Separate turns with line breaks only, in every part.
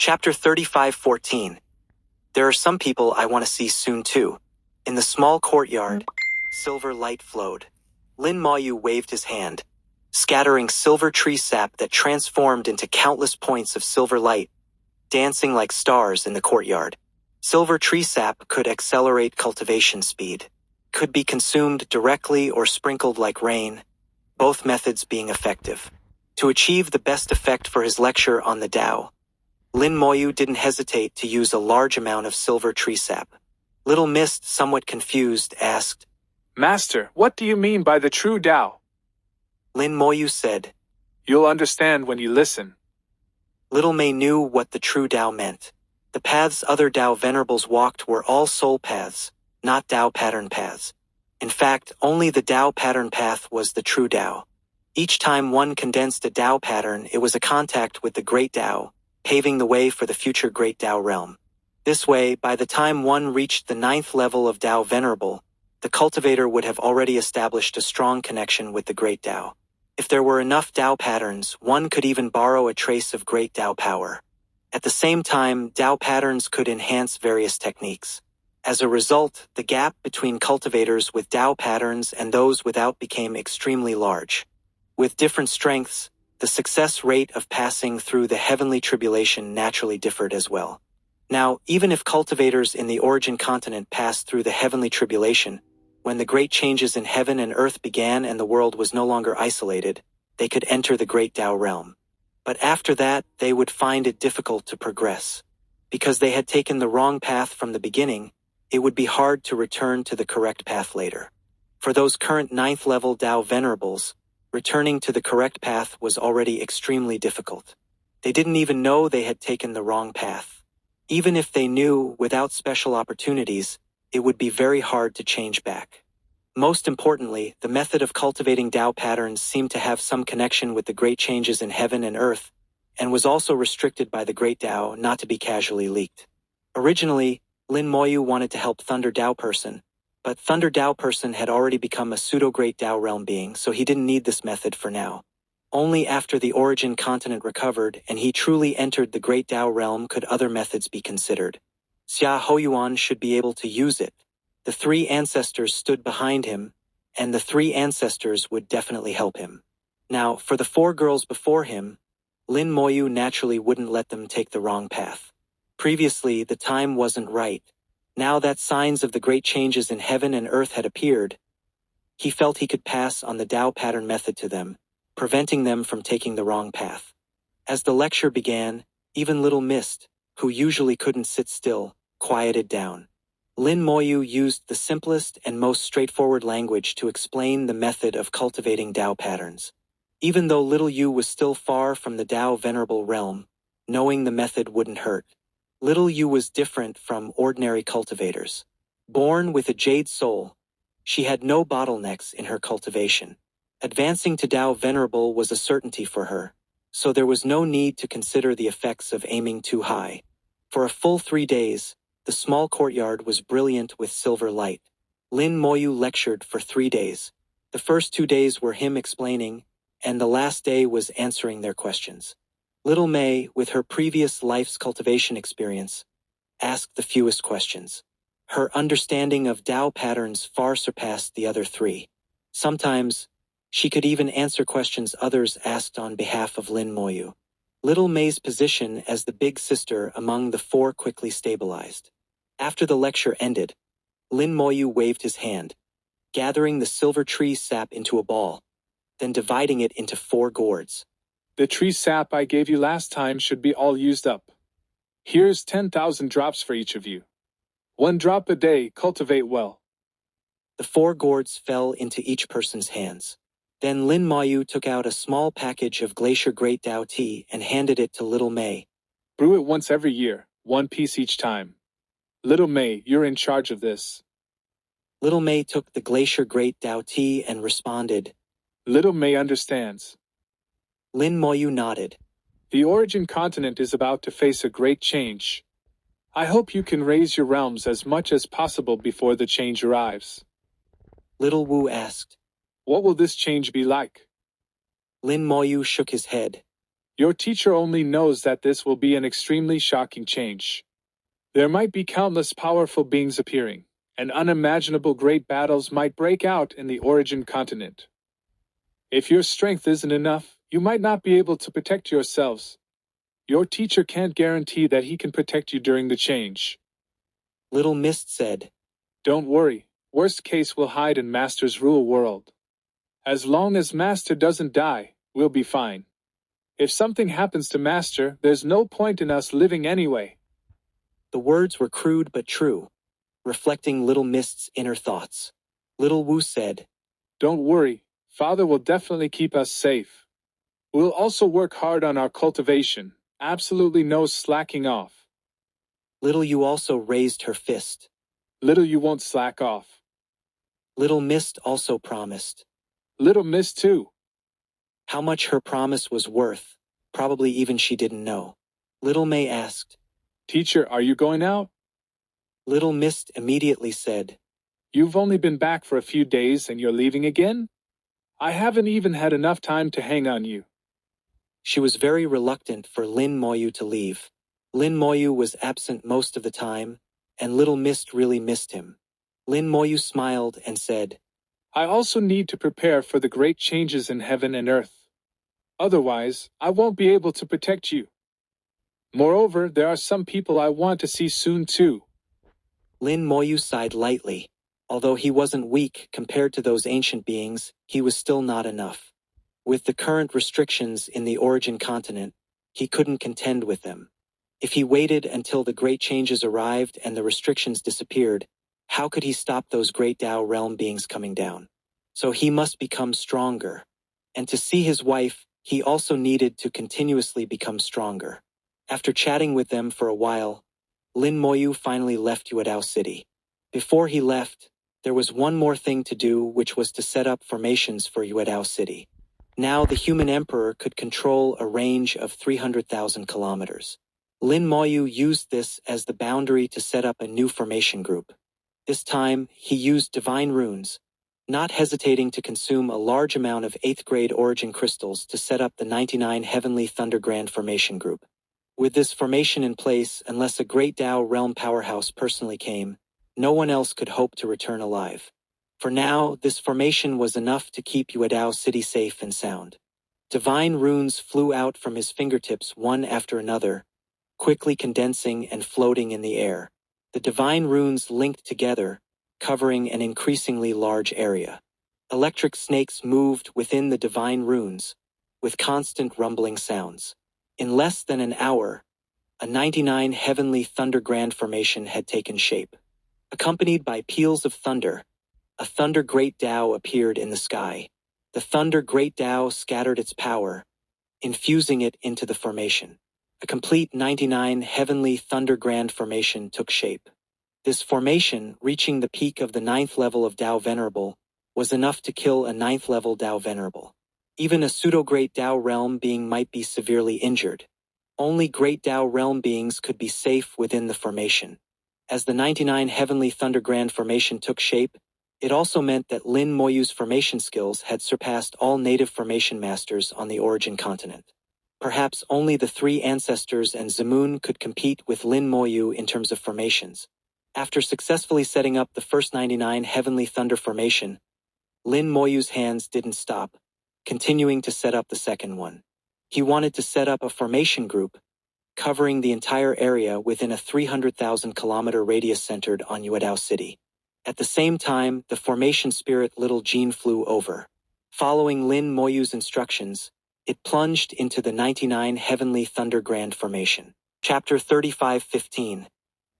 Chapter 35:14. There are some people I want to see soon too. In the small courtyard, silver light flowed. Lin Moyu waved his hand, scattering silver tree sap that transformed into countless points of silver light, dancing like stars in the courtyard. Silver tree sap could accelerate cultivation speed, could be consumed directly or sprinkled like rain, both methods being effective. To achieve the best effect for his lecture on the Tao, Lin Moyu didn't hesitate to use a large amount of silver tree sap. Little Mist, somewhat confused, asked,
"Master, what do you mean by the true Tao?"
Lin Moyu said,
"You'll understand when you listen."
Little May knew what the true Tao meant. The paths other Tao venerables walked were all soul paths, not Tao pattern paths. In fact, only the Tao pattern path was the true Tao. Each time one condensed a Tao pattern, it was a contact with the great Tao, paving the way for the future great Tao realm. This way, by the time one reached the 9th level of Tao Venerable, the cultivator would have already established a strong connection with the great Tao. If there were enough Tao patterns, one could even borrow a trace of great Tao power. At the same time, Tao patterns could enhance various techniques. As a result, the gap between cultivators with Tao patterns and those without became extremely large. With different strengths, the success rate of passing through the heavenly tribulation naturally differed as well. Now, even if cultivators in the origin continent passed through the heavenly tribulation, when the great changes in heaven and earth began and the world was no longer isolated, they could enter the great Tao realm. But after that, they would find it difficult to progress. Because they had taken the wrong path from the beginning, it would be hard to return to the correct path later. For those current 9th level Tao venerables, returning to the correct path was already extremely difficult. They didn't even know they had taken the wrong path. Even if they knew, without special opportunities, it would be very hard to change back. Most importantly, the method of cultivating Tao patterns seemed to have some connection with the great changes in heaven and earth, and was also restricted by the great Tao not to be casually leaked. Originally, Lin Moyu wanted to help Thunder Tao Person, but Thunder Tao Person had already become a pseudo-great Tao realm being, so he didn't need this method for now. Only after the origin continent recovered and he truly entered the great Tao realm could other methods be considered. Xia Hoyuan should be able to use it. The 3 ancestors stood behind him, and the 3 ancestors would definitely help him. Now, for the 4 girls before him, Lin Moyu naturally wouldn't let them take the wrong path. Previously, the time wasn't right. Now that signs of the great changes in heaven and earth had appeared, he felt he could pass on the Tao pattern method to them, preventing them from taking the wrong path. As the lecture began, even Little Mist, who usually couldn't sit still, quieted down. Lin Moyu used the simplest and most straightforward language to explain the method of cultivating Tao patterns. Even though Little Yu was still far from the Tao Venerable realm, knowing the method wouldn't hurt. Little Yu was different from ordinary cultivators. Born with a jade soul, she had no bottlenecks in her cultivation. Advancing to Tao Venerable was a certainty for her, so there was no need to consider the effects of aiming too high. For a full 3 days, the small courtyard was brilliant with silver light. Lin Moyu lectured for 3 days. The first 2 days were him explaining, and the last day was answering their questions. Little May, with her previous life's cultivation experience, asked the fewest questions. Her understanding of Tao patterns far surpassed the other 3. Sometimes, she could even answer questions others asked on behalf of Lin Moyu. Little May's position as the big sister among the 4 quickly stabilized. After the lecture ended, Lin Moyu waved his hand, gathering the silver tree sap into a ball, then dividing it into 4 gourds.
"The tree sap I gave you last time should be all used up. Here's 10,000 drops for each of you. 1 drop a day, cultivate well."
The 4 gourds fell into each person's hands. Then Lin Moyu took out a small package of Glacier Great Tao tea and handed it to Little May.
"Brew it once every year, 1 piece each time. Little May, you're in charge of this."
Little May took the Glacier Great Tao tea and responded,
"Little May understands."
Lin Moyu nodded.
"The origin continent is about to face a great change. I hope you can raise your realms as much as possible before the change arrives."
Little Wu asked.
"What will this change be like?"
Lin Moyu shook his head.
Your teacher only knows that this will be an extremely shocking change. There might be countless powerful beings appearing, and unimaginable great battles might break out in the origin continent. If your strength isn't enough, you might not be able to protect yourselves. Your teacher can't guarantee that he can protect you during the change.
Little Mist said.
Don't worry, worst case we'll hide in Master's rule world. As long as Master doesn't die, we'll be fine. If something happens to Master, there's no point in us living anyway.
The words were crude but true, reflecting Little Mist's inner thoughts. Little Wu said,
Don't worry, Father will definitely keep us safe. We'll also work hard on our cultivation, absolutely no slacking off.
Little Yu also raised her fist.
Little you won't slack off.
Little Mist also promised.
Little Miss too.
How much her promise was worth, probably even she didn't know. Little May asked.
Teacher, are you going out?
Little Mist immediately said,
You've only been back for a few days and you're leaving again? I haven't even had enough time to hang on you.
She was very reluctant for Lin Moyu to leave. Lin Moyu was absent most of the time, and Little Mist really missed him. Lin Moyu smiled and said,
I also need to prepare for the great changes in heaven and earth. Otherwise, I won't be able to protect you. Moreover, there are some people I want to see soon too.
Lin Moyu sighed lightly. Although he wasn't weak compared to those ancient beings, he was still not enough. With the current restrictions in the origin continent, he couldn't contend with them. If he waited until the great changes arrived and the restrictions disappeared, how could he stop those great Tao realm beings coming down? So he must become stronger. And to see his wife, he also needed to continuously become stronger. After chatting with them for a while, Lin Moyu finally left Yuedao City. Before he left, there was one more thing to do, which was to set up formations for Yuedao City. Now the human emperor could control a range of 300,000 kilometers. Lin Moyu used this as the boundary to set up a new formation group. This time, he used divine runes, not hesitating to consume a large amount of 8th grade origin crystals to set up the 99 Heavenly Thunder Grand Formation Group. With this formation in place, unless a great Tao realm powerhouse personally came, no one else could hope to return alive. For now, this formation was enough to keep Yuedao City safe and sound. Divine runes flew out from his fingertips one after another, quickly condensing and floating in the air. The divine runes linked together, covering an increasingly large area. Electric snakes moved within the divine runes, with constant rumbling sounds. In less than an hour, a 99 Heavenly Thunder Grand Formation had taken shape. Accompanied by peals of thunder, a Thunder Great Tao appeared in the sky. The Thunder Great Tao scattered its power, infusing it into the formation. A complete 99 Heavenly Thunder Grand Formation took shape. This formation, reaching the peak of the 9th level of Tao Venerable, was enough to kill a 9th level Tao Venerable. Even a pseudo-Great Tao realm being might be severely injured. Only Great Tao realm beings could be safe within the formation. As the 99 Heavenly Thunder Grand Formation took shape, it also meant that Lin Moyu's formation skills had surpassed all native formation masters on the origin continent. Perhaps only the 3 ancestors and Zamun could compete with Lin Moyu in terms of formations. After successfully setting up the first 99 Heavenly Thunder Formation, Lin Moyu's hands didn't stop, continuing to set up the second one. He wanted to set up a formation group, covering the entire area within a 300,000 kilometer radius centered on Yuedao City. At the same time, the formation spirit Little Jean flew over. Following Lin Moyu's instructions, it plunged into the 99 Heavenly Thunder Grand Formation. Chapter 35:15.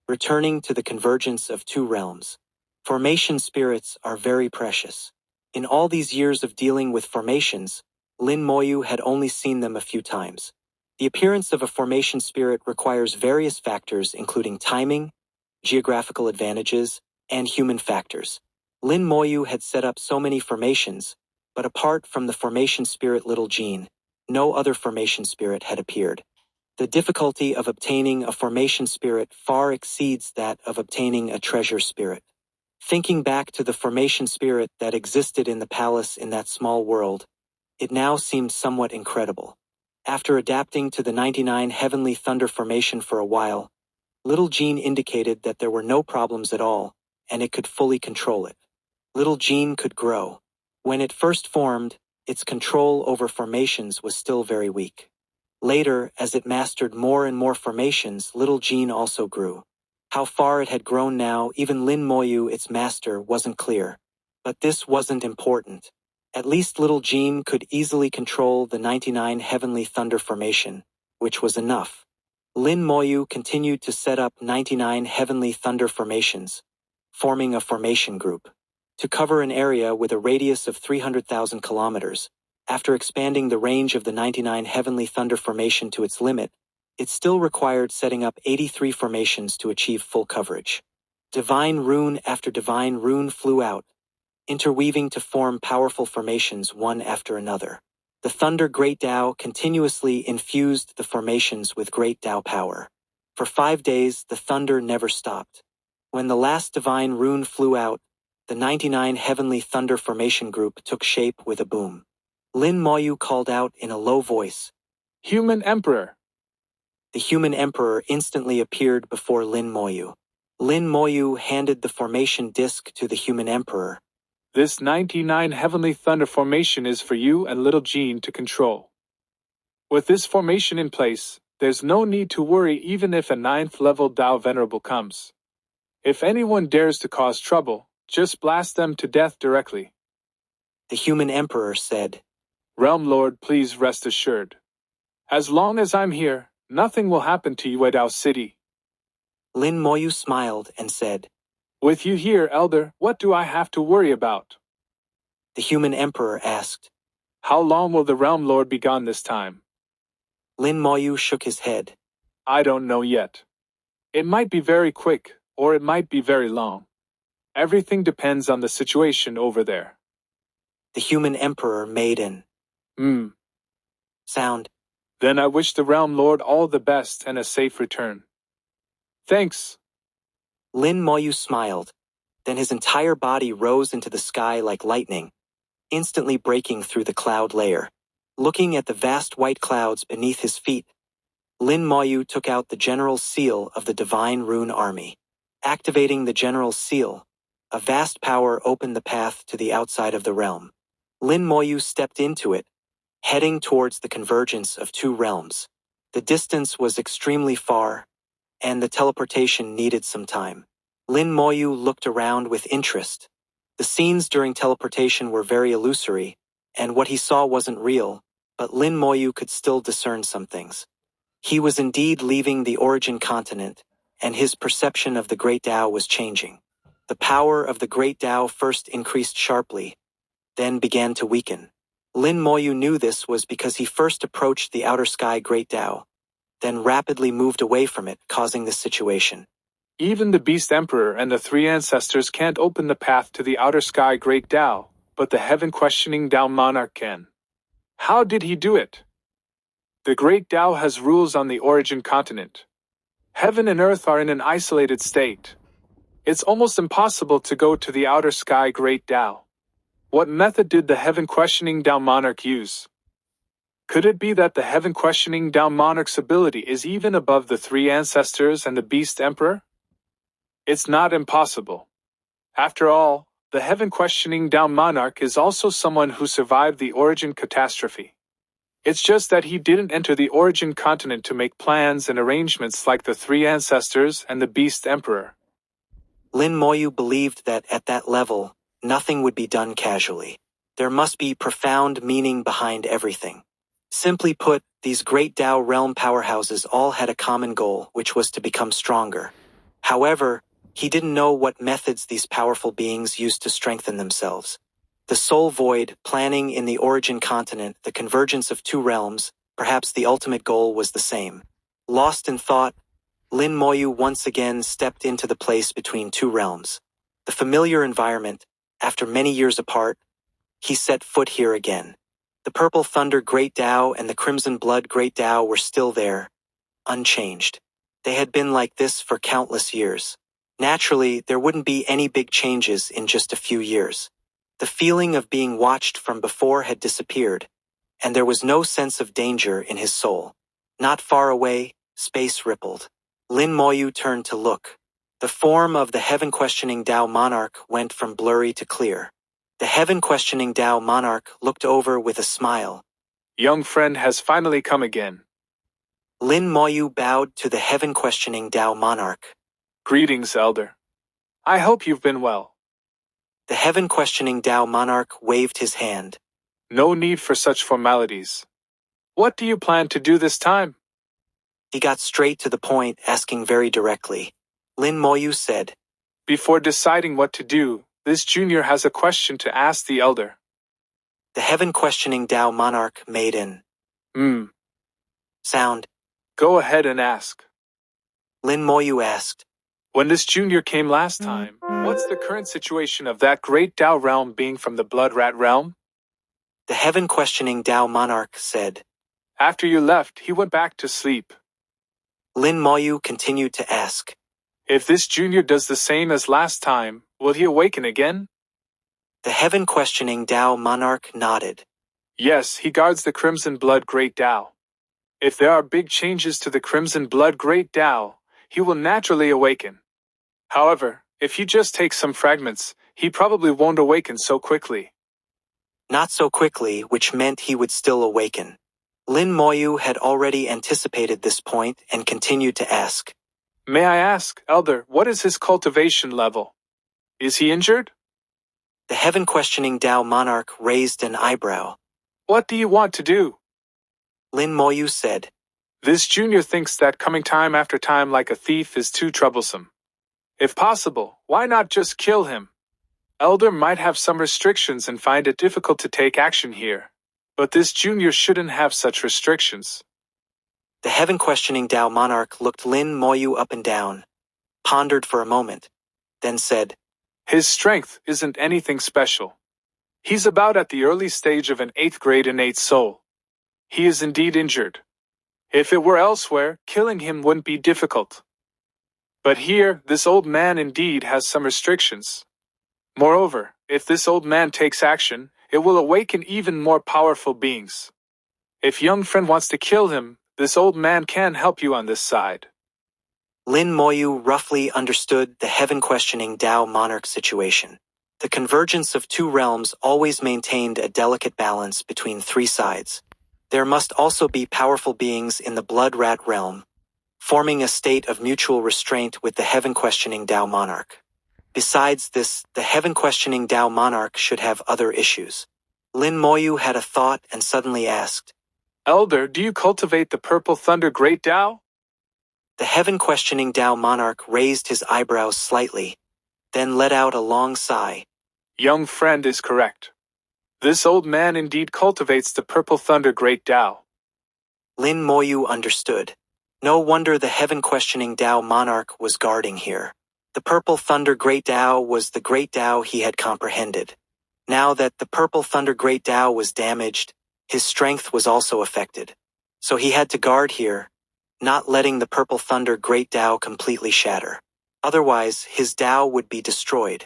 Returning to the convergence of two realms. Formation spirits are very precious. In all these years of dealing with formations, Lin Moyu had only seen them a few times. The appearance of a formation spirit requires various factors including timing, geographical advantages, and human factors. Lin Moyu had set up so many formations, but apart from the formation spirit Little Jean, no other formation spirit had appeared. The difficulty of obtaining a formation spirit far exceeds that of obtaining a treasure spirit. Thinking back to the formation spirit that existed in the palace in that small world, it now seemed somewhat incredible. After adapting to the 99 Heavenly Thunder formation for a while, Little Jean indicated that there were no problems at all, and it could fully control it. Little Jean could grow. When it first formed, its control over formations was still very weak. Later, as it mastered more and more formations, Little Jean also grew. How far it had grown now, even Lin Moyu, its master, wasn't clear. But this wasn't important. At least Little Jean could easily control the 99 Heavenly Thunder formation, which was enough. Lin Moyu continued to set up 99 Heavenly Thunder formations, forming a formation group, to cover an area with a radius of 300,000 kilometers. After expanding the range of the 99 Heavenly Thunder formation to its limit, it still required setting up 83 formations to achieve full coverage. Divine rune after divine rune flew out, interweaving to form powerful formations one after another. The Thunder Great Tao continuously infused the formations with Great Tao power. For 5 days, the thunder never stopped. When the last divine rune flew out, the 99 Heavenly Thunder formation group took shape with a boom. Lin Moyu called out in a low voice,
"Human Emperor!"
The Human Emperor instantly appeared before Lin Moyu. Lin Moyu handed the formation disc to the Human Emperor.
"This 99 Heavenly Thunder formation is for you and Little Jean to control. With this formation in place, there's no need to worry even if a 9th level Tao Venerable comes. If anyone dares to cause trouble, just blast them to death directly."
The Human Emperor said,
"Realm Lord, please rest assured. As long as I'm here, nothing will happen to you at our city."
Lin Moyu smiled and said,
"With you here, Elder, what do I have to worry about?"
The Human Emperor asked.
"How long will the Realm Lord be gone this time?"
Lin Moyu shook his head.
"I don't know yet. It might be very quick, or it might be very long. Everything depends on the situation over there."
The Human Emperor made an sound.
"Then I wish the Realm Lord all the best and a safe return." "Thanks."
Lin Moyu smiled. Then his entire body rose into the sky like lightning, instantly breaking through the cloud layer. Looking at the vast white clouds beneath his feet, Lin Moyu took out the General's Seal of the Divine Rune Army. Activating the General's Seal, a vast power opened the path to the outside of the realm. Lin Moyu stepped into it, heading towards the convergence of two realms. The distance was extremely far, and the teleportation needed some time. Lin Moyu looked around with interest. The scenes during teleportation were very illusory, and what he saw wasn't real, but Lin Moyu could still discern some things. He was indeed leaving the origin continent, and his perception of the Great Tao was changing. The power of the Great Tao first increased sharply, then began to weaken. Lin Moyu knew this was because he first approached the outer sky Great Tao, then rapidly moved away from it, causing this situation.
"Even the Beast Emperor and the three ancestors can't open the path to the outer sky Great Tao, but the heaven-questioning Tao Monarch can. How did he do it? The Great Tao has rules on the origin continent. Heaven and earth are in an isolated state. It's almost impossible to go to the outer sky Great Tao. What method did the heaven-questioning Tao Monarch use? Could it be that the heaven-questioning Tao Monarch's ability is even above the three ancestors and the Beast Emperor? It's not impossible. After all, the heaven-questioning Tao Monarch is also someone who survived the origin catastrophe. It's just that he didn't enter the origin continent to make plans and arrangements like the three ancestors and the Beast Emperor."
Lin Moyu believed that at that level, nothing would be done casually. There must be profound meaning behind everything. Simply put, these great Tao realm powerhouses all had a common goal, which was to become stronger. However, he didn't know what methods these powerful beings used to strengthen themselves. The Soul Void, planning in the origin continent the convergence of two realms, perhaps the ultimate goal was the same. Lost in thought, Lin Moyu once again stepped into the place between two realms. The familiar environment, after many years apart, he set foot here again. The Purple Thunder Great Tao and the Crimson Blood Great Tao were still there, unchanged. They had been like this for countless years. Naturally, there wouldn't be any big changes in just a few years. The feeling of being watched from before had disappeared, and there was no sense of danger in his soul. Not far away, space rippled. Lin Moyu turned to look. The form of the heaven-questioning Tao monarch went from blurry to clear. The heaven-questioning Tao monarch looked over with a smile.
Young friend has finally come again.
Lin Moyu bowed to the heaven-questioning Tao monarch.
Greetings, Elder. I hope you've been well.
The heaven-questioning Tao monarch waved his hand.
No need for such formalities. What do you plan to do this time?
He got straight to the point, asking very directly. Lin Moyu said,
Before deciding what to do, this junior has a question to ask the elder.
The heaven-questioning Tao monarch made an sound.
Go ahead and ask.
Lin Moyu asked,
When this junior came last time, what's the current situation of that great Tao realm being from the Blood Rat realm?
The heaven-questioning Tao monarch said.
After you left, he went back to sleep.
Lin Moyu continued to ask,
If this junior does the same as last time, will he awaken again?
The heaven-questioning Tao monarch nodded.
Yes, he guards the Crimson Blood Great Tao. If there are big changes to the Crimson Blood Great Tao, he will naturally awaken. However, if he just takes some fragments, he probably won't awaken so quickly.
Not so quickly, which meant he would still awaken. Lin Moyu had already anticipated this point and continued to ask.
May I ask, Elder, what is his cultivation level? Is he injured?
The heaven-questioning Tao monarch raised an eyebrow.
What do you want to do?
Lin Moyu said.
This junior thinks that coming time after time like a thief is too troublesome. If possible, why not just kill him? Elder might have some restrictions and find it difficult to take action here. But this junior shouldn't have such restrictions.
The heaven-questioning Tao monarch looked Lin Moyu up and down, pondered for a moment, then said,
His strength isn't anything special. He's about at the early stage of an 8th grade innate soul. He is indeed injured. If it were elsewhere, killing him wouldn't be difficult. But here, this old man indeed has some restrictions. Moreover, if this old man takes action, it will awaken even more powerful beings. If young friend wants to kill him, this old man can help you on this side.
Lin Moyu roughly understood the heaven-questioning Tao monarch situation. The convergence of two realms always maintained a delicate balance between three sides. There must also be powerful beings in the Blood Rat realm, forming a state of mutual restraint with the heaven-questioning Tao monarch. Besides this, the heaven-questioning Tao monarch should have other issues. Lin Moyu had a thought and suddenly asked,
Elder, do you cultivate the Purple Thunder Great Tao?
The heaven-questioning Tao monarch raised his eyebrows slightly, then let out a long sigh.
Young friend is correct. This old man indeed cultivates the Purple Thunder Great Tao.
Lin Moyu understood. No wonder the heaven-questioning Tao monarch was guarding here. The Purple Thunder Great Tao was the Great Tao he had comprehended. Now that the Purple Thunder Great Tao was damaged, his strength was also affected. So he had to guard here, not letting the Purple Thunder Great Tao completely shatter. Otherwise, his Tao would be destroyed.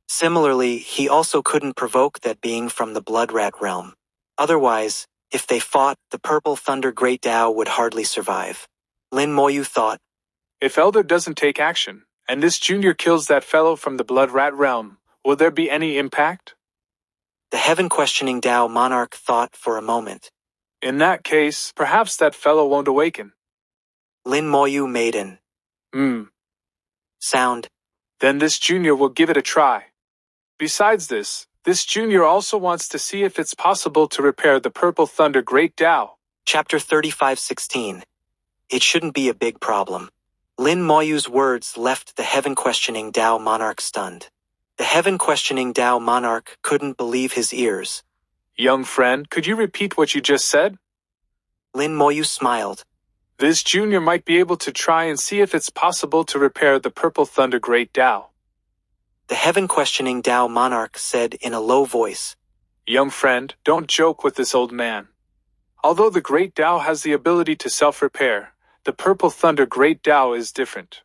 Similarly, he also couldn't provoke that being from the Blood Rat realm. Otherwise, if they fought, the Purple Thunder Great Tao would hardly survive. Lin Moyu thought,
If Elder doesn't take action, and this junior kills that fellow from the Blood Rat realm, will there be any impact?
The heaven-questioning Tao monarch thought for a moment.
In that case, perhaps that fellow won't awaken.
Lin Moyu made an sound.
Then this junior will give it a try. Besides this junior also wants to see if it's possible to repair the Purple Thunder Great Tao.
Chapter 35:16. It shouldn't be a big problem. Lin Moyu's words left the heaven-questioning Tao monarch stunned. The heaven-questioning Tao monarch couldn't believe his ears.
Young friend, could you repeat what you just said?
Lin Moyu smiled.
This junior might be able to try and see if it's possible to repair the Purple Thunder Great Tao.
The heaven-questioning Tao monarch said in a low voice.
Young friend, don't joke with this old man. Although the Great Tao has the ability to self-repair, the Purple Thunder Great Tao is different.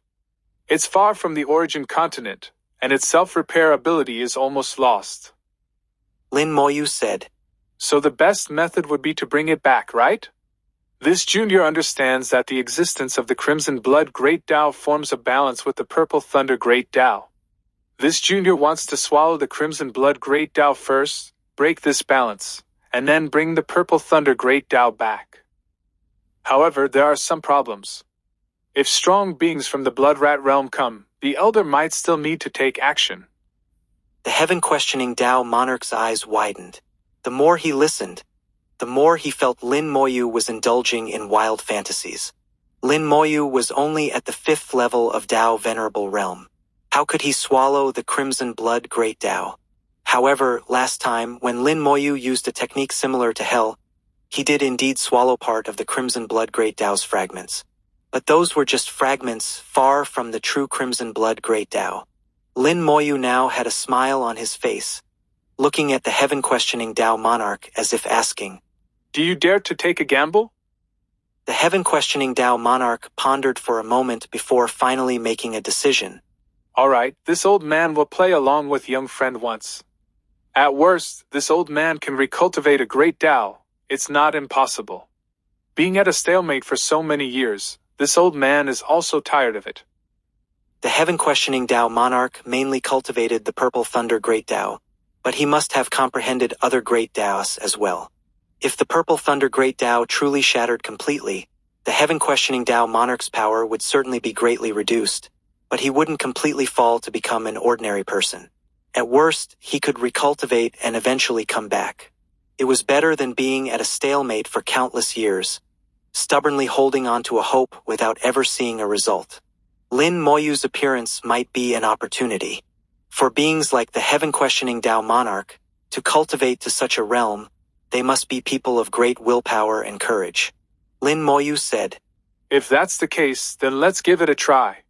It's far from the origin continent, and its self-repair ability is almost lost.
Lin Moyu said.
So the best method would be to bring it back, right? This junior understands that the existence of the Crimson Blood Great Tao forms a balance with the Purple Thunder Great Tao. This junior wants to swallow the Crimson Blood Great Tao first, break this balance, and then bring the Purple Thunder Great Tao back. However, there are some problems. If strong beings from the Blood Rat realm come, the Elder might still need to take action.
The heaven-questioning Tao monarch's eyes widened. The more he listened, the more he felt Lin Moyu was indulging in wild fantasies. Lin Moyu was only at the 5th level of Tao Venerable Realm. How could he swallow the Crimson Blood Great Tao? However, last time, when Lin Moyu used a technique similar to Hell, he did indeed swallow part of the Crimson Blood Great Tao's fragments. But those were just fragments, far from the true Crimson Blood Great Tao. Lin Moyu now had a smile on his face, looking at the heaven-questioning Tao monarch as if asking,
"Do you dare to take a gamble?"
The heaven-questioning Tao monarch pondered for a moment before finally making a decision.
All right, this old man will play along with young friend once. At worst, this old man can recultivate a great Tao. It's not impossible. Being at a stalemate for so many years, this old man is also tired of it.
The heaven-questioning Tao monarch mainly cultivated the Purple Thunder Great Tao, but he must have comprehended other great Taos as well. If the Purple Thunder Great Tao truly shattered completely, the heaven-questioning Tao monarch's power would certainly be greatly reduced, but he wouldn't completely fall to become an ordinary person. At worst, he could recultivate and eventually come back. It was better than being at a stalemate for countless years, stubbornly holding on to a hope without ever seeing a result. Lin Moyu's appearance might be an opportunity. For beings like the heaven-questioning Tao monarch, to cultivate to such a realm, they must be people of great willpower and courage. Lin Moyu said,
"If that's the case, then let's give it a try.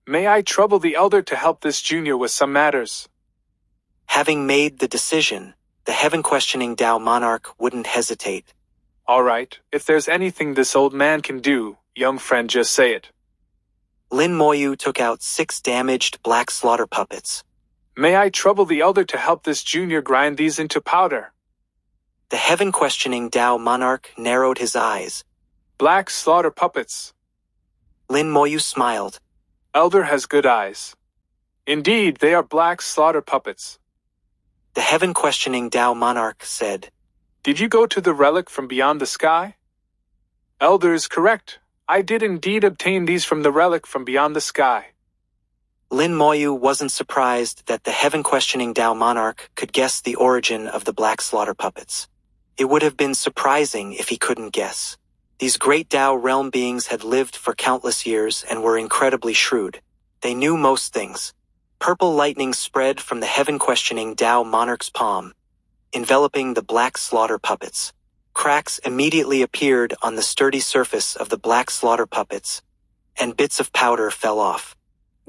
May I trouble the Elder to help this junior with some matters?"
Having made the decision, the heaven-questioning Tao monarch wouldn't hesitate.
All right, if there's anything this old man can do, young friend, just say it.
Lin Moyu took out 6 damaged black slaughter puppets.
May I trouble the Elder to help this junior grind these into powder?
The heaven-questioning Tao monarch narrowed his eyes.
Black slaughter puppets.
Lin Moyu smiled.
Elder has good eyes. Indeed, they are black slaughter puppets.
The heaven-questioning Tao monarch said,
Did you go to the relic from beyond the sky? Elder is correct. I did indeed obtain these from the relic from beyond the sky.
Lin Moyu wasn't surprised that the heaven-questioning Tao monarch could guess the origin of the black slaughter puppets. It would have been surprising if he couldn't guess. These great Tao realm beings had lived for countless years and were incredibly shrewd. They knew most things. Purple lightning spread from the heaven-questioning Tao monarch's palm, enveloping the black slaughter puppets. Cracks immediately appeared on the sturdy surface of the black slaughter puppets, and bits of powder fell off.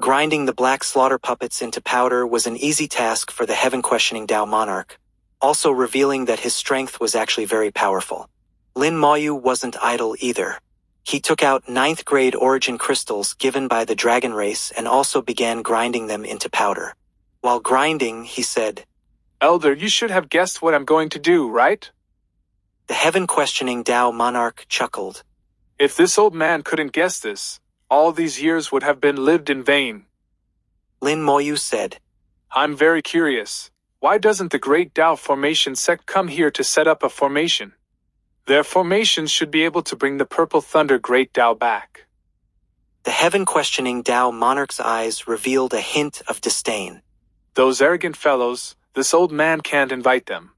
Grinding the black slaughter puppets into powder was an easy task for the heaven-questioning Tao monarch, also revealing that his strength was actually very powerful. Lin Moyu wasn't idle either. He took out 9th grade origin crystals given by the dragon race and also began grinding them into powder. While grinding, he said,
Elder, you should have guessed what I'm going to do, right?
The heaven-questioning Tao monarch chuckled.
If this old man couldn't guess this, all these years would have been lived in vain.
Lin Moyu said,
I'm very curious. Why doesn't the Great Tao Formation sect come here to set up a formation? Their formations should be able to bring the Purple Thunder Great Tao back.
The heaven-questioning Tao monarch's eyes revealed a hint of disdain.
Those arrogant fellows, this old man can't invite them.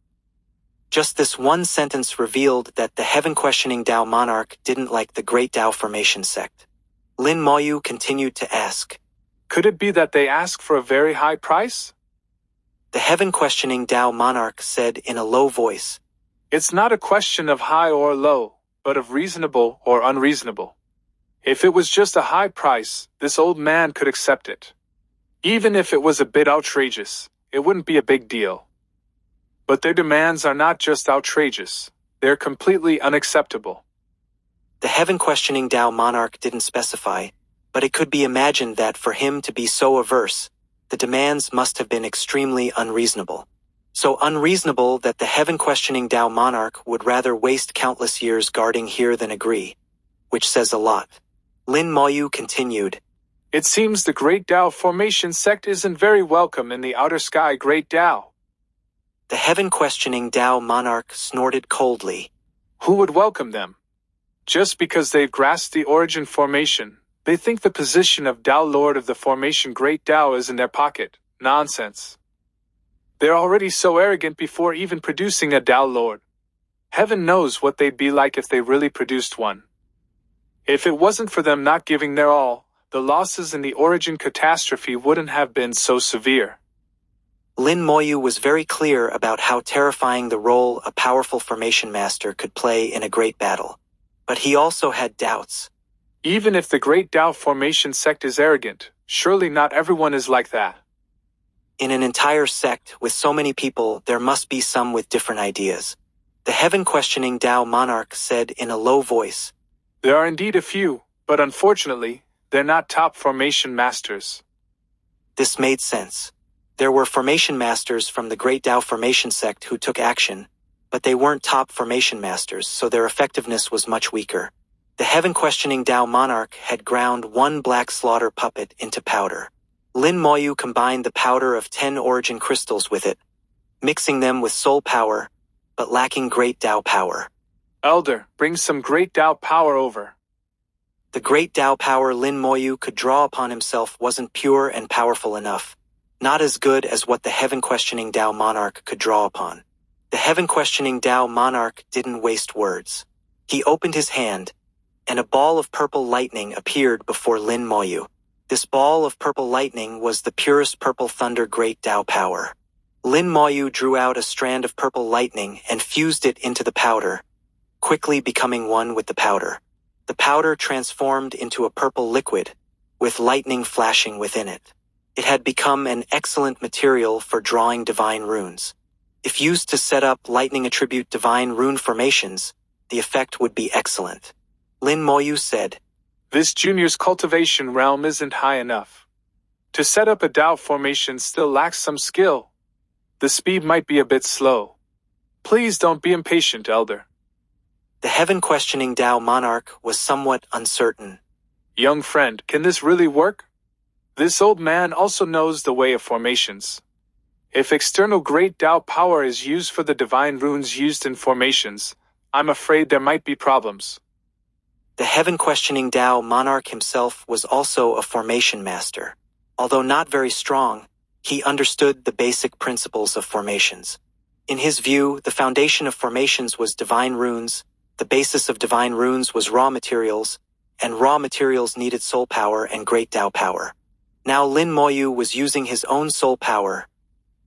Just this one sentence revealed that the heaven-questioning Tao monarch didn't like the Great Tao Formation sect. Lin Moyu continued to ask,
Could it be that they ask for a very high price?
The heaven-questioning Tao monarch said in a low voice,
It's not a question of high or low, but of reasonable or unreasonable. If it was just a high price, this old man could accept it. Even if it was a bit outrageous, it wouldn't be a big deal. But their demands are not just outrageous, they're completely unacceptable.
The heaven-questioning Tao monarch didn't specify, but it could be imagined that for him to be so averse, the demands must have been extremely unreasonable. So unreasonable that the heaven-questioning Tao monarch would rather waste countless years guarding here than agree. Which says a lot. Lin Moyu continued.
It seems the Great Tao Formation sect isn't very welcome in the outer sky Great Tao.
The heaven-questioning Tao monarch snorted coldly.
Who would welcome them? Just because they've grasped the origin formation, they think the position of Tao Lord of the Formation Great Tao is in their pocket. Nonsense. They're already so arrogant before even producing a Tao Lord. Heaven knows what they'd be like if they really produced one. If it wasn't for them not giving their all, the losses in the origin catastrophe wouldn't have been so severe.
Lin Moyu was very clear about how terrifying the role a powerful formation master could play in a great battle. But he also had doubts.
Even if the Great Tao Formation sect is arrogant, surely not everyone is like that.
In an entire sect with so many people, there must be some with different ideas. The heaven-questioning Tao monarch said in a low voice.
There are indeed a few, but unfortunately, they're not top formation masters.
This made sense. There were formation masters from the Great Tao Formation sect who took action, but they weren't top formation masters, so their effectiveness was much weaker. The heaven-questioning Tao monarch had ground one black slaughter puppet into powder. Lin Moyu combined the powder of 10 origin crystals with it, mixing them with soul power, but lacking Great Tao power.
Elder, bring some Great Tao power over.
The Great Tao power Lin Moyu could draw upon himself wasn't pure and powerful enough, not as good as what the heaven-questioning Tao monarch could draw upon. The heaven-questioning Tao monarch didn't waste words. He opened his hand, and a ball of purple lightning appeared before Lin Moyu. This ball of purple lightning was the purest purple thunder Great Tao power. Lin Moyu drew out a strand of purple lightning and fused it into the powder, quickly becoming one with the powder. The powder transformed into a purple liquid, with lightning flashing within it. It had become an excellent material for drawing divine runes. If used to set up lightning attribute divine rune formations, the effect would be excellent. Lin Moyu said,
This junior's cultivation realm isn't high enough. To set up a Tao formation still lacks some skill. The speed might be a bit slow. Please don't be impatient, Elder.
The heaven-questioning Tao monarch was somewhat uncertain.
Young friend, can this really work? This old man also knows the way of formations. If external Great Tao power is used for the divine runes used in formations, I'm afraid there might be problems.
The heaven-questioning Tao monarch himself was also a formation master. Although not very strong, he understood the basic principles of formations. In his view, the foundation of formations was divine runes, the basis of divine runes was raw materials, and raw materials needed soul power and Great Tao power. Now Lin Moyu was using his own soul power,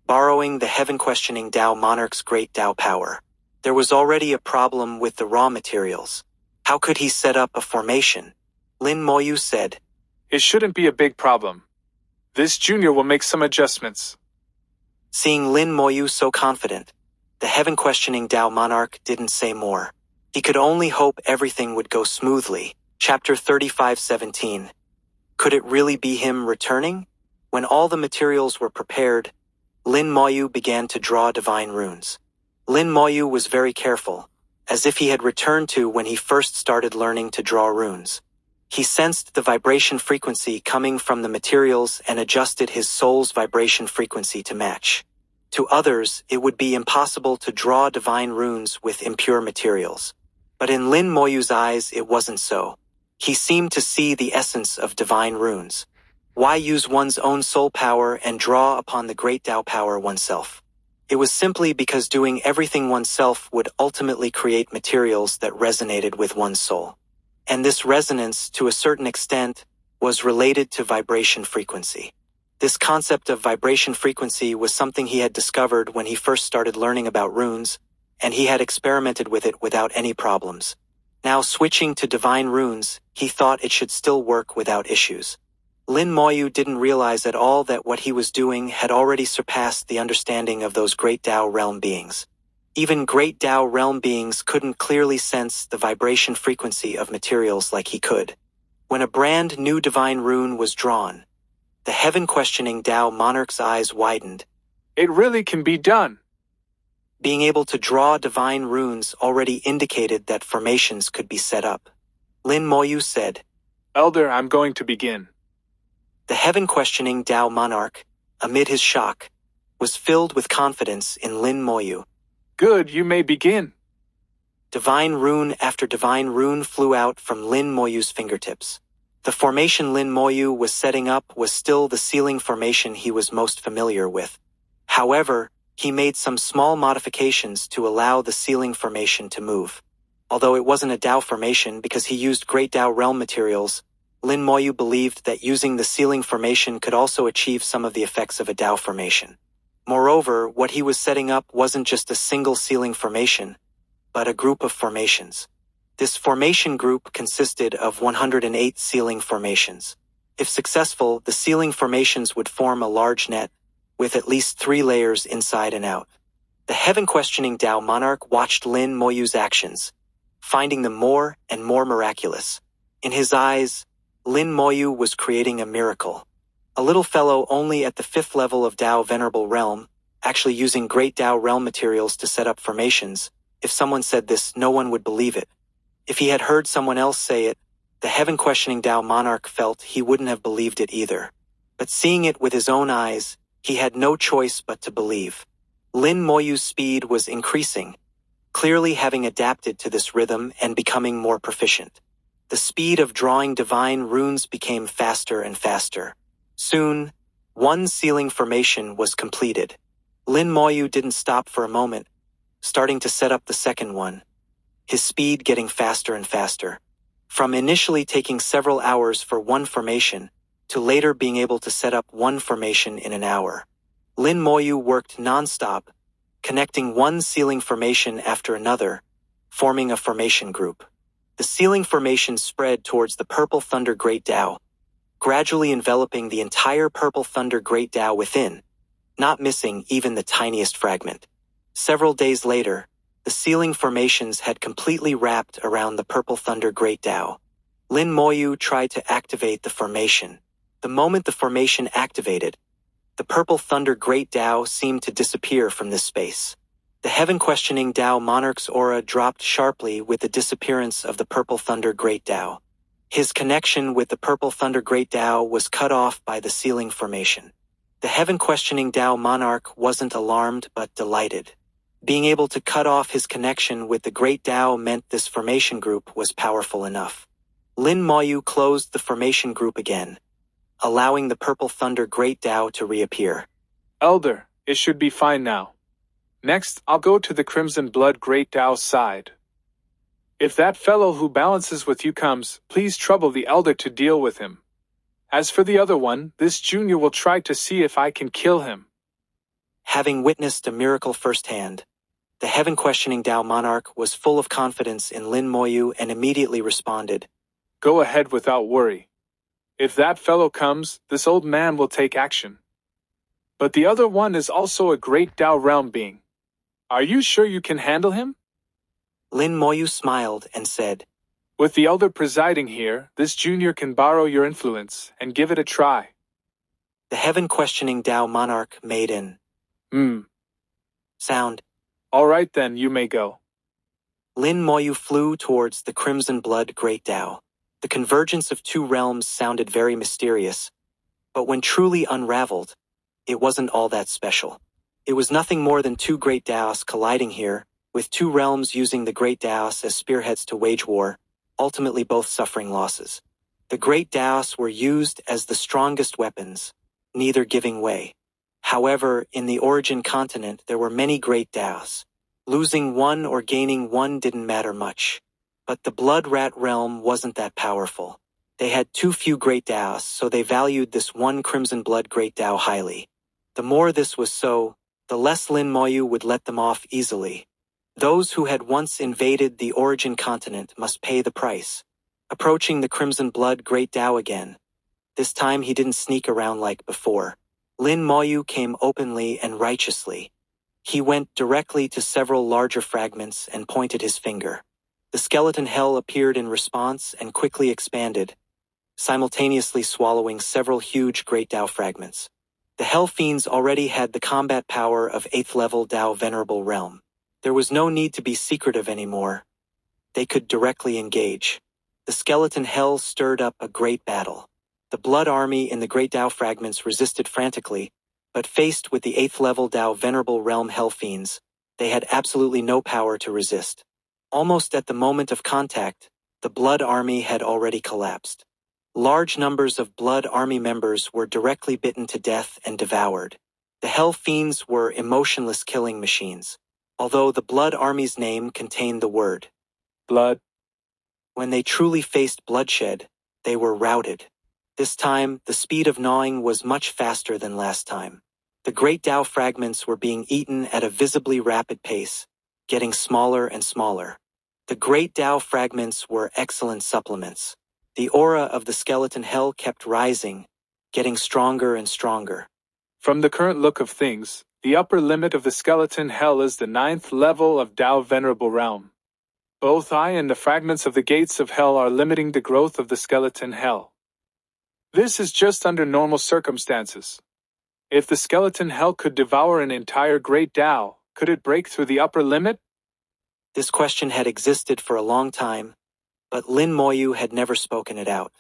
borrowing the heaven-questioning Tao monarch's Great Tao power. There was already a problem with the raw materials. How could he set up a formation? Lin Moyu said,
It shouldn't be a big problem. This junior will make some adjustments.
Seeing Lin Moyu so confident, the heaven-questioning Tao monarch didn't say more. He could only hope everything would go smoothly. Chapter 35:17. Could it really be him returning? When all the materials were prepared, Lin Moyu began to draw divine runes. Lin Moyu was very careful, as if he had returned to when he first started learning to draw runes. He sensed the vibration frequency coming from the materials and adjusted his soul's vibration frequency to match. To others, it would be impossible to draw divine runes with impure materials. But in Lin Moyu's eyes, it wasn't so. He seemed to see the essence of divine runes. Why use one's own soul power and draw upon the Great Tao power oneself? It was simply because doing everything oneself would ultimately create materials that resonated with one's soul. And this resonance, to a certain extent, was related to vibration frequency. This concept of vibration frequency was something he had discovered when he first started learning about runes, and he had experimented with it without any problems. Now switching to divine runes, he thought it should still work without issues. Lin Moyu didn't realize at all that what he was doing had already surpassed the understanding of those Great Tao realm beings. Even Great Tao realm beings couldn't clearly sense the vibration frequency of materials like he could. When a brand new divine rune was drawn, the heaven-questioning Tao monarch's eyes widened.
It really can be done.
Being able to draw divine runes already indicated that formations could be set up. Lin Moyu said,
Elder, I'm going to begin.
The heaven-questioning Dao monarch, amid his shock, was filled with confidence in Lin Moyu.
Good, you may begin.
Divine rune after divine rune flew out from Lin Moyu's fingertips. The formation Lin Moyu was setting up was still the sealing formation he was most familiar with. However, he made some small modifications to allow the sealing formation to move. Although it wasn't a Dao formation because he used Great Dao realm materials, Lin Moyu believed that using the sealing formation could also achieve some of the effects of a Dao formation. Moreover, what he was setting up wasn't just a single sealing formation, but a group of formations. This formation group consisted of 108 sealing formations. If successful, the sealing formations would form a large net, with at least 3 layers inside and out. The heaven-questioning Dao monarch watched Lin Moyu's actions, finding them more and more miraculous. In his eyes, Lin Moyu was creating a miracle. A little fellow only at the 5th level of Dao Venerable Realm, actually using Great Dao realm materials to set up formations. If someone said this, no one would believe it. If he had heard someone else say it, the heaven-questioning Dao monarch felt he wouldn't have believed it either. But seeing it with his own eyes, he had no choice but to believe. Lin Moyu's speed was increasing, clearly having adapted to this rhythm and becoming more proficient. The speed of drawing divine runes became faster and faster. Soon, one sealing formation was completed. Lin Moyu didn't stop for a moment, starting to set up the second one, his speed getting faster and faster. From initially taking several hours for one formation, to later being able to set up one formation in an hour. Lin Moyu worked non-stop, connecting one sealing formation after another, forming a formation group. The sealing formation spread towards the Purple Thunder Great Dao, gradually enveloping the entire Purple Thunder Great Dao within, not missing even the tiniest fragment. Several days later, the sealing formations had completely wrapped around the Purple Thunder Great Dao. Lin Moyu tried to activate the formation. The moment the formation activated, the Purple Thunder Great Dao seemed to disappear from this space. The heaven-questioning Dao monarch's aura dropped sharply with the disappearance of the Purple Thunder Great Dao. His connection with the Purple Thunder Great Dao was cut off by the sealing formation. The heaven-questioning Dao monarch wasn't alarmed but delighted. Being able to cut off his connection with the Great Dao meant this formation group was powerful enough. Lin Moyu closed the formation group again, allowing the Purple Thunder Great Dao to reappear.
Elder, it should be fine now. Next, I'll go to the Crimson Blood Great Dao's side. If that fellow who balances with you comes, please trouble the Elder to deal with him. As for the other one, this junior will try to see if I can kill him.
Having witnessed a miracle firsthand, the heaven-questioning Dao monarch was full of confidence in Lin Moyu and immediately responded,
Go ahead without worry. If that fellow comes, this old man will take action. But the other one is also a great Dao realm being. Are you sure you can handle him?
Lin Moyu smiled and said,
With the Elder presiding here, this junior can borrow your influence and give it a try.
The heaven-questioning Dao monarch made an sound.
All right then, you may go.
Lin Moyu flew towards the Crimson Blood Great Dao. The convergence of 2 realms sounded very mysterious, but when truly unraveled, it wasn't all that special. It was nothing more than 2 Great Daos colliding here, with 2 realms using the Great Daos as spearheads to wage war, ultimately both suffering losses. The Great Daos were used as the strongest weapons, neither giving way. However, in the origin continent there were many Great Daos. Losing one or gaining one didn't matter much. But the Blood Rat realm wasn't that powerful. They had too few Great Daos, so they valued this one Crimson Blood Great Dao highly. The more this was so, the less Lin Moyu would let them off easily. Those who had once invaded the origin continent must pay the price. Approaching the Crimson Blood Great Dao again. This time he didn't sneak around like before. Lin Moyu came openly and righteously. He went directly to several larger fragments and pointed his finger. The skeleton hell appeared in response and quickly expanded, simultaneously swallowing several huge Great Dao fragments. The Hell Fiends already had the combat power of 8th level Dao Venerable Realm. There was no need to be secretive anymore. They could directly engage. The skeleton hell stirred up a great battle. The blood army in the great Tao fragments resisted frantically, but faced with the 8th level Tao venerable realm hell fiends, they had absolutely no power to resist. Almost at the moment of contact, the blood army had already collapsed. Large numbers of blood army members were directly bitten to death and devoured. The hell fiends were emotionless killing machines, although the blood army's name contained the word
Blood.
when they truly faced bloodshed, they were routed. This time, the speed of gnawing was much faster than last time. The great Tao fragments were being eaten at a visibly rapid pace, getting smaller and smaller. The great Tao fragments were excellent supplements. The aura of the skeleton hell kept rising, getting stronger and stronger.
From the current look of things, the upper limit of the skeleton hell is the 9th level of Tao Venerable Realm. Both I and the fragments of the gates of hell are limiting the growth of the skeleton hell. This is just under normal circumstances. If the skeleton hell could devour an entire great Tao, could it break through the upper limit?
This question had existed for a long time, but Lin Moyu had never spoken it out.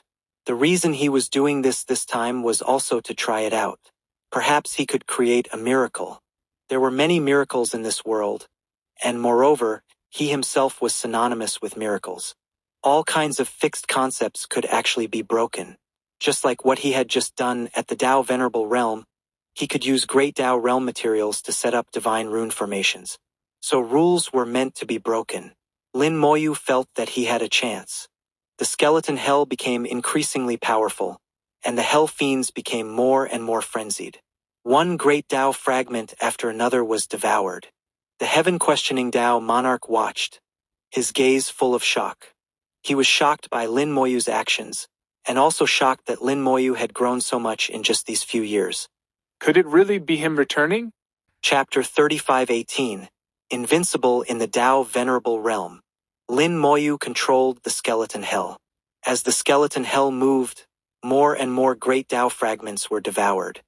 The reason he was doing this time was also to try it out. Perhaps he could create a miracle. There were many miracles in this world, and moreover, he himself was synonymous with miracles. All kinds of fixed concepts could actually be broken. Just like what he had just done at the Tao Venerable Realm, he could use great Tao realm materials to set up divine rune formations. So rules were meant to be broken. Lin Moyu felt that he had a chance. The skeleton hell became increasingly powerful, and the hell fiends became more and more frenzied. One great Tao fragment after another was devoured. The heaven-questioning Tao monarch watched, his gaze full of shock. He was shocked by Lin Moyu's actions, and also shocked that Lin Moyu had grown so much in just these few years.
Could it really be him returning?
Chapter 35:18. Invincible in the Tao Venerable Realm. Lin Moyu controlled the skeleton hell. As the skeleton hell moved, more and more great Tao fragments were devoured.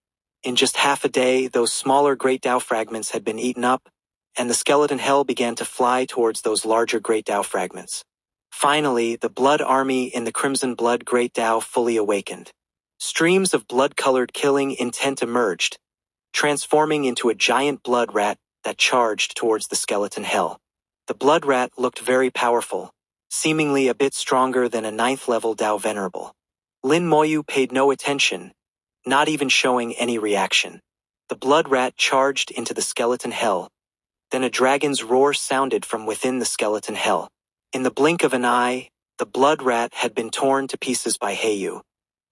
In just half a day, those smaller great Tao fragments had been eaten up, and the skeleton hell began to fly towards those larger great Tao fragments. Finally, the blood army in the crimson blood great Tao fully awakened. Streams of blood-colored killing intent emerged, transforming into a giant blood rat that charged towards the skeleton hell. The blood rat looked very powerful, seemingly a bit stronger than a 9th level Tao Venerable. Lin Moyu paid no attention, not even showing any reaction. The blood rat charged into the skeleton hell. Then a dragon's roar sounded from within the skeleton hell. In the blink of an eye, the blood rat had been torn to pieces by Heiyu.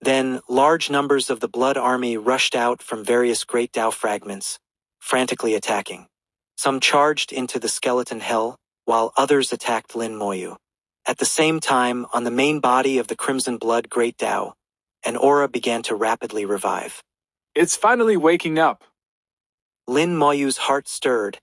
Then, large numbers of the blood army rushed out from various great Tao fragments, frantically attacking. Some charged into the skeleton hell, while others attacked Lin Moyu. At the same time, on the main body of the crimson blood great Tao, an aura began to rapidly revive.
It's finally waking up.
Lin Moyu's heart stirred,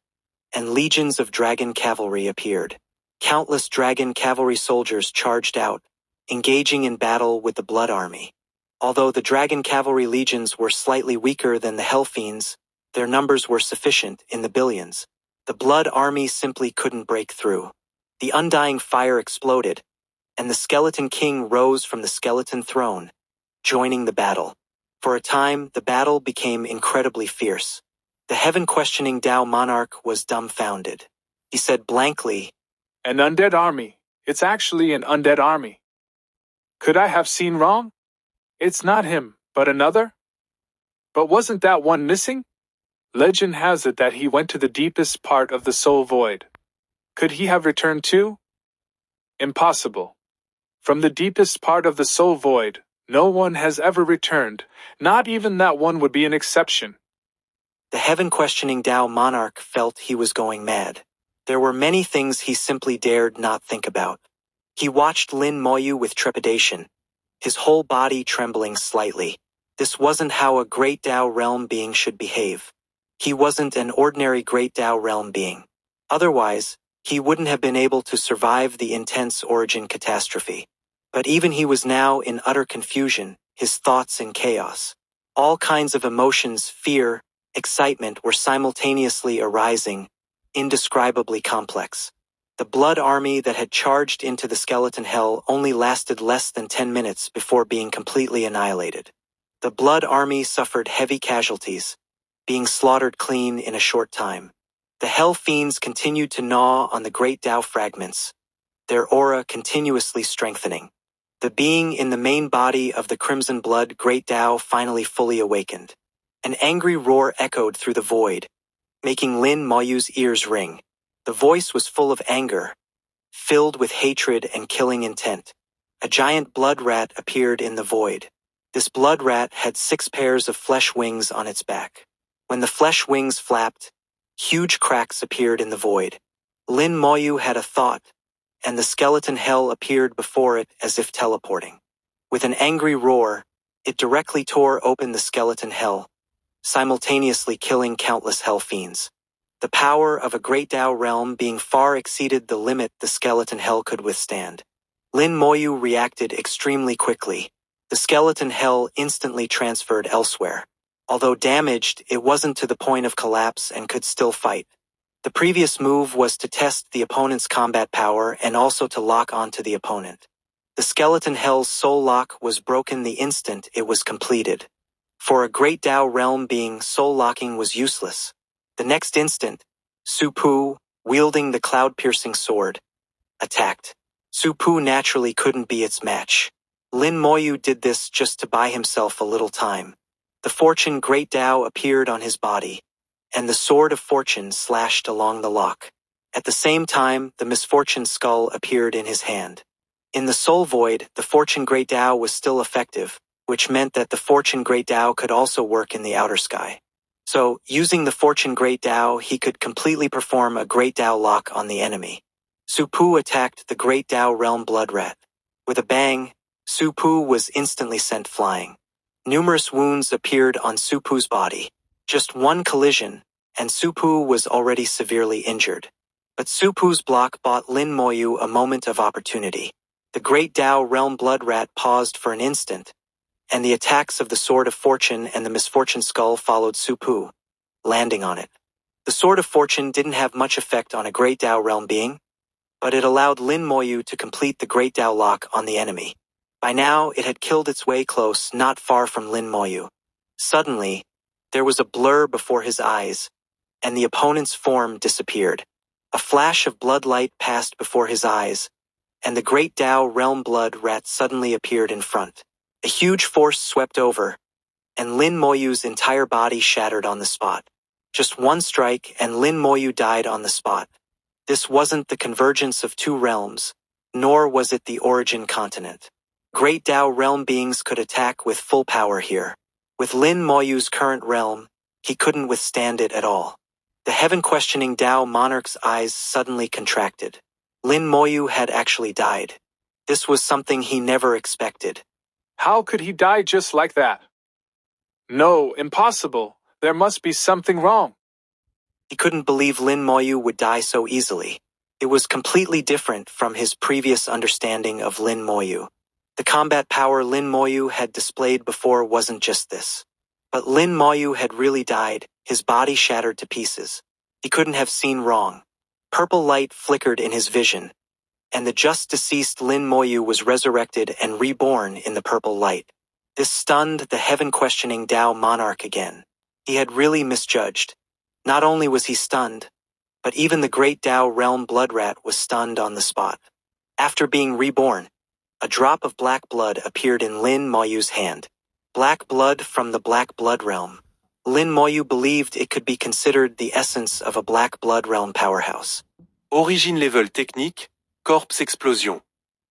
and legions of dragon cavalry appeared. Countless dragon cavalry soldiers charged out, engaging in battle with the blood army. Although the dragon cavalry legions were slightly weaker than the hell fiends, their numbers were sufficient in the billions. The blood army simply couldn't break through. The undying fire exploded, and the skeleton king rose from the skeleton throne, joining the battle. For a time, the battle became incredibly fierce. The heaven-questioning Tao monarch was dumbfounded. He said blankly,
An undead army. It's actually an undead army. Could I have seen wrong? It's not him, but another? But wasn't that one missing? Legend has it that he went to the deepest part of the soul void. Could he have returned too? Impossible. From the deepest part of the soul void, no one has ever returned, not even that one would be an exception.
The heaven-questioning Tao monarch felt he was going mad. There were many things he simply dared not think about. He watched Lin Moyu with trepidation, his whole body trembling slightly. This wasn't how a great Tao realm being should behave. He wasn't an ordinary great Tao realm being. Otherwise, he wouldn't have been able to survive the intense origin catastrophe. But even he was now in utter confusion, his thoughts in chaos. All kinds of emotions, fear, excitement were simultaneously arising, indescribably complex. The blood army that had charged into the skeleton hell only lasted less than 10 minutes before being completely annihilated. The blood army suffered heavy casualties, being slaughtered clean in a short time. The hell fiends continued to gnaw on the great Tao fragments, their aura continuously strengthening. The being in the main body of the crimson blood great Tao finally fully awakened. An angry roar echoed through the void, making Lin Moyu's ears ring. The voice was full of anger, filled with hatred and killing intent. A giant blood rat appeared in the void. This blood rat had 6 pairs of flesh wings on its back. When the flesh wings flapped, huge cracks appeared in the void. Lin Moyu had a thought, and the skeleton hell appeared before it as if teleporting. With an angry roar, it directly tore open the skeleton hell, simultaneously killing countless hell fiends. The power of a great Tao realm being far exceeded the limit the skeleton hell could withstand. Lin Moyu reacted extremely quickly. The skeleton hell instantly transferred elsewhere. Although damaged, it wasn't to the point of collapse and could still fight. The previous move was to test the opponent's combat power and also to lock onto the opponent. The skeleton hell's soul lock was broken the instant it was completed. For a great Tao realm being, soul locking was useless. The next instant, Su Pu, wielding the cloud-piercing sword, attacked. Su Pu naturally couldn't be its match. Lin Moyu did this just to buy himself a little time. The fortune great Tao appeared on his body, and the sword of fortune slashed along the lock. At the same time, the misfortune skull appeared in his hand. In the soul void, the fortune great Tao was still effective, which meant that the fortune great Tao could also work in the outer sky. So, using the fortune great Tao, he could completely perform a great Tao lock on the enemy. Su Pu attacked the great Tao realm blood rat. With a bang, Su Pu was instantly sent flying. Numerous wounds appeared on Su Pu's body. Just one collision, and Su Pu was already severely injured. But Su Pu's block bought Lin Moyu a moment of opportunity. The great Tao realm blood rat paused for an instant, and the attacks of the Sword of Fortune and the Misfortune Skull followed Su Pu, landing on it. The Sword of Fortune didn't have much effect on a great Tao realm being, but it allowed Lin Moyu to complete the great Tao lock on the enemy. By now, it had killed its way close, not far from Lin Moyu. Suddenly, there was a blur before his eyes, and the opponent's form disappeared. A flash of blood light passed before his eyes, and the great Tao realm blood rat suddenly appeared in front. A huge force swept over, and Lin Moyu's entire body shattered on the spot. Just one strike, and Lin Moyu died on the spot. This wasn't the convergence of 2 realms, nor was it the origin continent. Great Tao realm beings could attack with full power here. With Lin Moyu's current realm, he couldn't withstand it at all. The heaven-questioning Tao monarch's eyes suddenly contracted. Lin Moyu had actually died. This was something he never expected.
How could he die just like that? No, impossible. There must be something wrong.
He couldn't believe Lin Moyu would die so easily. It was completely different from his previous understanding of Lin Moyu. The combat power Lin Moyu had displayed before wasn't just this. But Lin Moyu had really died, his body shattered to pieces. He couldn't have seen wrong. Purple light flickered in his vision, and the just-deceased Lin Moyu was resurrected and reborn in the purple light. This stunned the heaven-questioning Tao monarch again. He had really misjudged. Not only was he stunned, but even the great Tao realm blood rat was stunned on the spot. After being reborn, a drop of black blood appeared in Lin Moyu's hand. Black blood from the black blood realm. Lin Moyu believed it could be considered the essence of a black blood realm powerhouse.
Origine level technique, corpse explosion.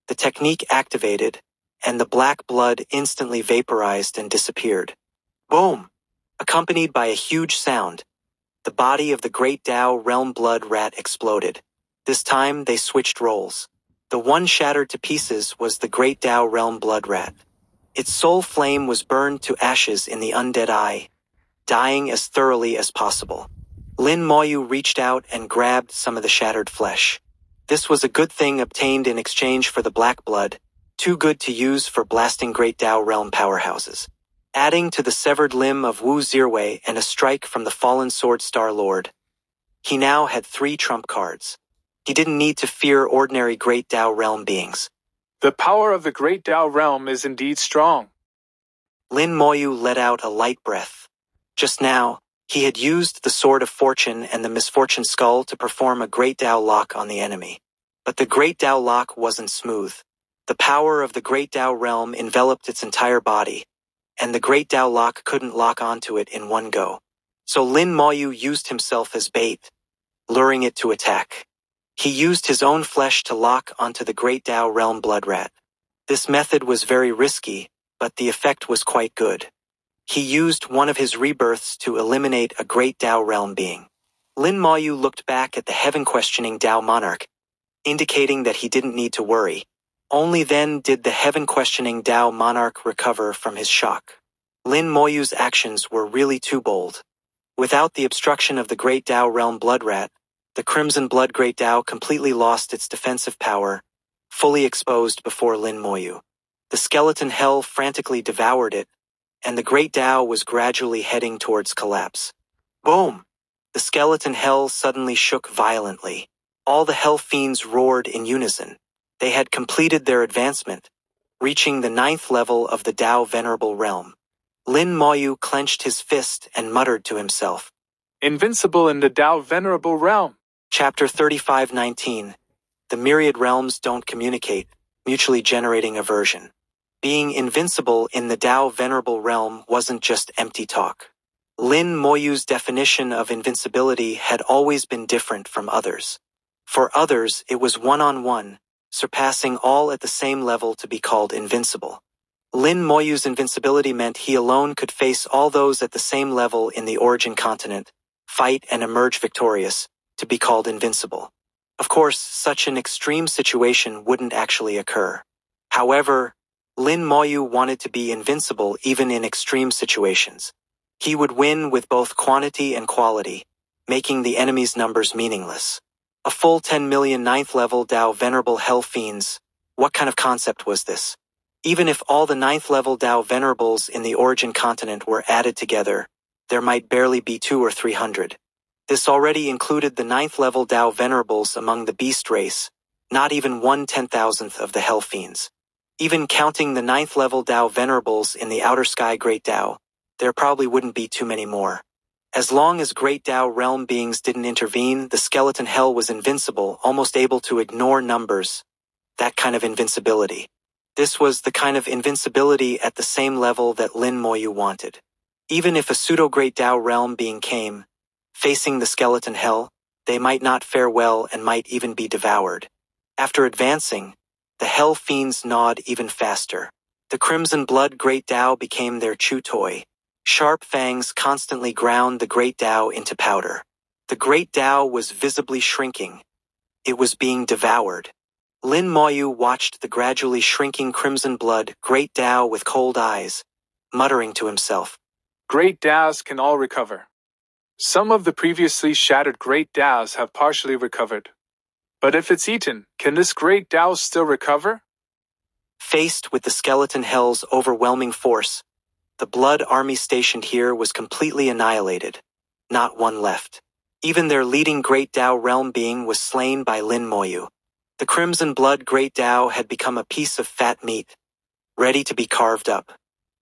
The technique activated, and the black blood instantly vaporized and disappeared. Boom! Accompanied by a huge sound, the body of the great Tao realm blood rat exploded. This time they switched roles. The one shattered to pieces was the great Tao realm blood rat. Its soul flame was burned to ashes in the undead eye, dying as thoroughly as possible. Lin Moyu reached out and grabbed some of the shattered flesh. This was a good thing obtained in exchange for the black blood, too good to use for blasting great Tao realm powerhouses. Adding to the severed limb of Wu Zirwei and a strike from the fallen sword Star Lord, He now had 3 trump cards. He didn't need to fear ordinary Great Tao Realm beings.
The power of the Great Tao Realm is indeed strong.
Lin Moyu let out a light breath. Just now, he had used the Sword of Fortune and the Misfortune Skull to perform a Great Tao lock on the enemy. But the Great Tao lock wasn't smooth. The power of the Great Tao Realm enveloped its entire body, and the Great Tao lock couldn't lock onto it in one go. So Lin Moyu used himself as bait, luring it to attack. He used his own flesh to lock onto the Great Tao Realm blood rat. This method was very risky, but the effect was quite good. He used one of his rebirths to eliminate a Great Tao Realm being. Lin Moyu looked back at the heaven-questioning Tao monarch, indicating that he didn't need to worry. Only then did the heaven-questioning Tao monarch recover from his shock. Lin Moyu's actions were really too bold. Without the obstruction of the Great Tao Realm blood rat, the Crimson Blood Great Tao completely lost its defensive power, fully exposed before Lin Moyu. The skeleton hell frantically devoured it, and the Great Tao was gradually heading towards collapse. Boom! The skeleton hell suddenly shook violently. All the hell fiends roared in unison. They had completed their advancement, reaching the 9th level of the Tao Venerable Realm. Lin Moyu clenched his fist and muttered to himself.
Invincible in the Tao Venerable Realm.
Chapter 35:19. The myriad realms don't communicate, mutually generating aversion. Being invincible in the Tao Venerable Realm wasn't just empty talk. Lin Moyu's definition of invincibility had always been different from others. For others, it was one-on-one, surpassing all at the same level to be called invincible. Lin Moyu's invincibility meant he alone could face all those at the same level in the origin continent, fight and emerge victorious, to be called invincible. Of course, such an extreme situation wouldn't actually occur. However, Lin Moyu wanted to be invincible even in extreme situations. He would win with both quantity and quality, making the enemy's numbers meaningless. A full 10 million 9th level Tao Venerable Hell Fiends. What kind of concept was this? Even if all the 9th level Tao Venerables in the origin continent were added together, there might barely be 200 or 300. This already included the 9th level Tao Venerables among the beast race, not even 1/10,000th of the Hell Fiends. Even counting the 9th level Tao Venerables in the Outer Sky Great Tao, there probably wouldn't be too many more. As long as Great Tao realm beings didn't intervene, the skeleton hell was invincible, almost able to ignore numbers. That kind of invincibility. This was the kind of invincibility at the same level that Lin Moyu wanted. Even if a pseudo-Great Tao realm being came, facing the skeleton hell, they might not fare well and might even be devoured. After advancing, the hell fiends gnawed even faster. The Crimson Blood Great Tao became their chew toy. Sharp fangs constantly ground the Great Tao into powder. The Great Tao was visibly shrinking. It was being devoured. Lin Moyu watched the gradually shrinking Crimson Blood Great Tao with cold eyes, muttering to himself.
Great Taos can all recover. Some of the previously shattered Great Taos have partially recovered. But if it's eaten, can this Great Tao still recover?
Faced with the skeleton hell's overwhelming force, the blood army stationed here was completely annihilated. Not one left. Even their leading Great Tao realm being was slain by Lin Moyu. The Crimson Blood Great Tao had become a piece of fat meat, ready to be carved up.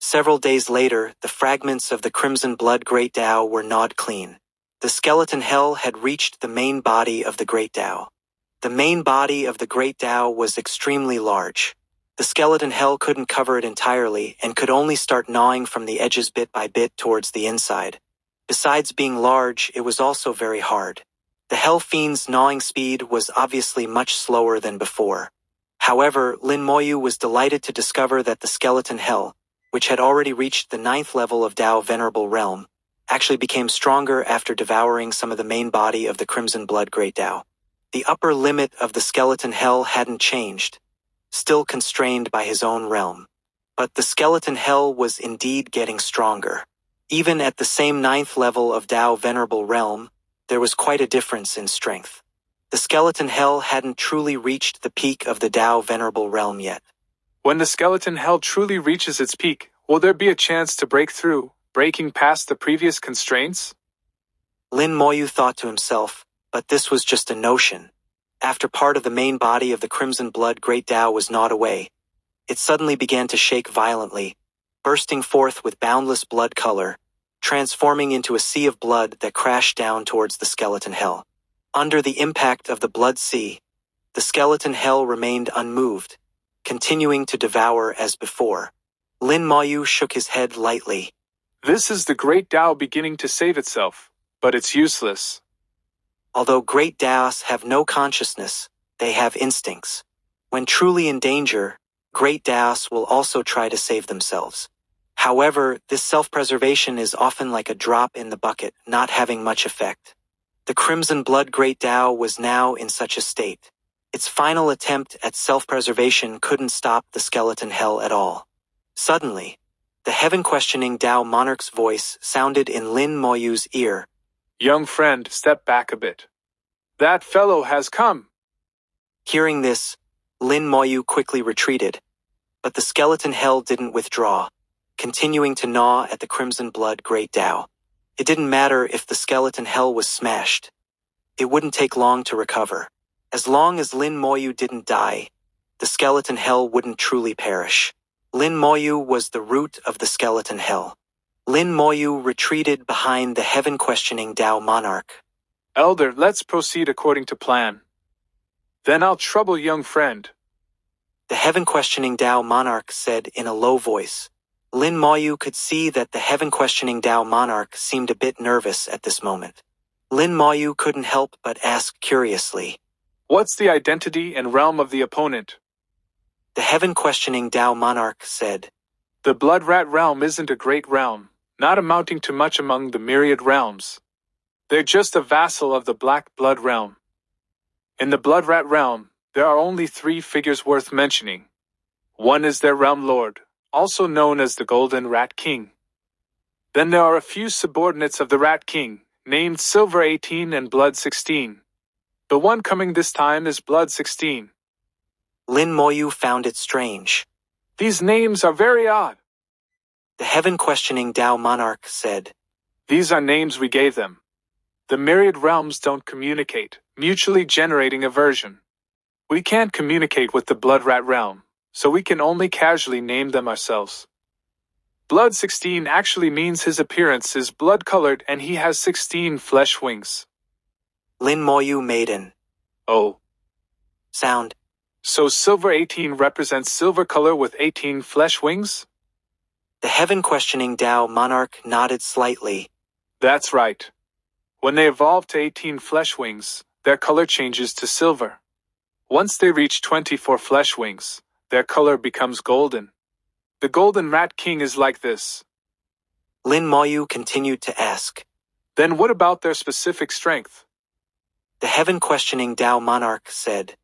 Several days later, the fragments of the Crimson Blood Great Tao were gnawed clean. The skeleton hell had reached the main body of the Great Tao. The main body of the Great Tao was extremely large. The skeleton hell couldn't cover it entirely and could only start gnawing from the edges bit by bit towards the inside. Besides being large, it was also very hard. The hell fiend's gnawing speed was obviously much slower than before. However, Lin Moyu was delighted to discover that the skeleton hell, which had already reached the 9th level of Tao Venerable Realm, actually became stronger after devouring some of the main body of the Crimson Blood Great Tao. The upper limit of the skeleton hell hadn't changed, still constrained by his own realm. But the skeleton hell was indeed getting stronger. Even at the same 9th level of Tao Venerable Realm, there was quite a difference in strength. The skeleton hell hadn't truly reached the peak of the Tao Venerable Realm yet.
When the skeleton hell truly reaches its peak, will there be a chance to break through, breaking past the previous constraints?
Lin Moyu thought to himself, But this was just a notion. After part of the main body of the Crimson Blood Great Tao was gnawed away, it suddenly began to shake violently, bursting forth with boundless blood color, transforming into a sea of blood that crashed down towards the skeleton hell. Under the impact of the blood sea, the skeleton hell remained unmoved, continuing to devour as before. Lin Moyu shook his head lightly.
This is the Great Tao beginning to save itself, but it's useless.
Although great Taos have no consciousness, they have instincts. When truly in danger, great Taos will also try to save themselves. However, this self-preservation is often like a drop in the bucket, not having much effect. The Crimson Blood Great Tao was now in such a state. Its final attempt at self-preservation couldn't stop the skeleton hell at all. Suddenly, the heaven-questioning Tao monarch's voice sounded in Lin Moyu's ear.
Young friend, step back a bit. That fellow has come.
Hearing this, Lin Moyu quickly retreated. But the skeleton hell didn't withdraw, continuing to gnaw at the Crimson Blood Great Tao. It didn't matter if the skeleton hell was smashed. It wouldn't take long to recover. As long as Lin Moyu didn't die, the skeleton hell wouldn't truly perish. Lin Moyu was the root of the skeleton hell. Lin Moyu retreated behind the heaven-questioning Tao monarch.
Elder, let's proceed according to plan. Then I'll trouble young friend.
The heaven-questioning Tao monarch said in a low voice. Lin Moyu could see that the heaven-questioning Tao monarch seemed a bit nervous at this moment. Lin Moyu couldn't help but ask curiously.
What's the identity and realm of the opponent?
The heaven-questioning Tao monarch said.
The Blood Rat realm isn't a great realm, not amounting to much among the myriad realms. They're just a vassal of the Black Blood realm. In the Blood Rat realm, there are only 3 figures worth mentioning. One is their realm lord, also known as the Golden Rat King. Then there are a few subordinates of the Rat King, named Silver 18 and Blood 16. The one coming this time is Blood 16.
Lin Moyu found it strange.
These names are very odd.
The heaven-questioning Tao monarch said.
These are names we gave them. The myriad realms don't communicate, mutually generating aversion. We can't communicate with the Blood Rat realm, so we can only casually name them ourselves. Blood 16 actually means his appearance is blood-colored and he has 16 flesh wings.
Lin Moyu made an
Oh.
sound.
So Silver 18 represents silver color with 18 flesh wings?
The heaven-questioning Tao monarch nodded slightly.
That's right. When they evolve to 18 flesh wings, their color changes to silver. Once they reach 24 flesh wings, their color becomes golden. The Golden Rat King is like this.
Lin Moyu continued to ask.
Then what about their specific strength?
The heaven-questioning Tao monarch said.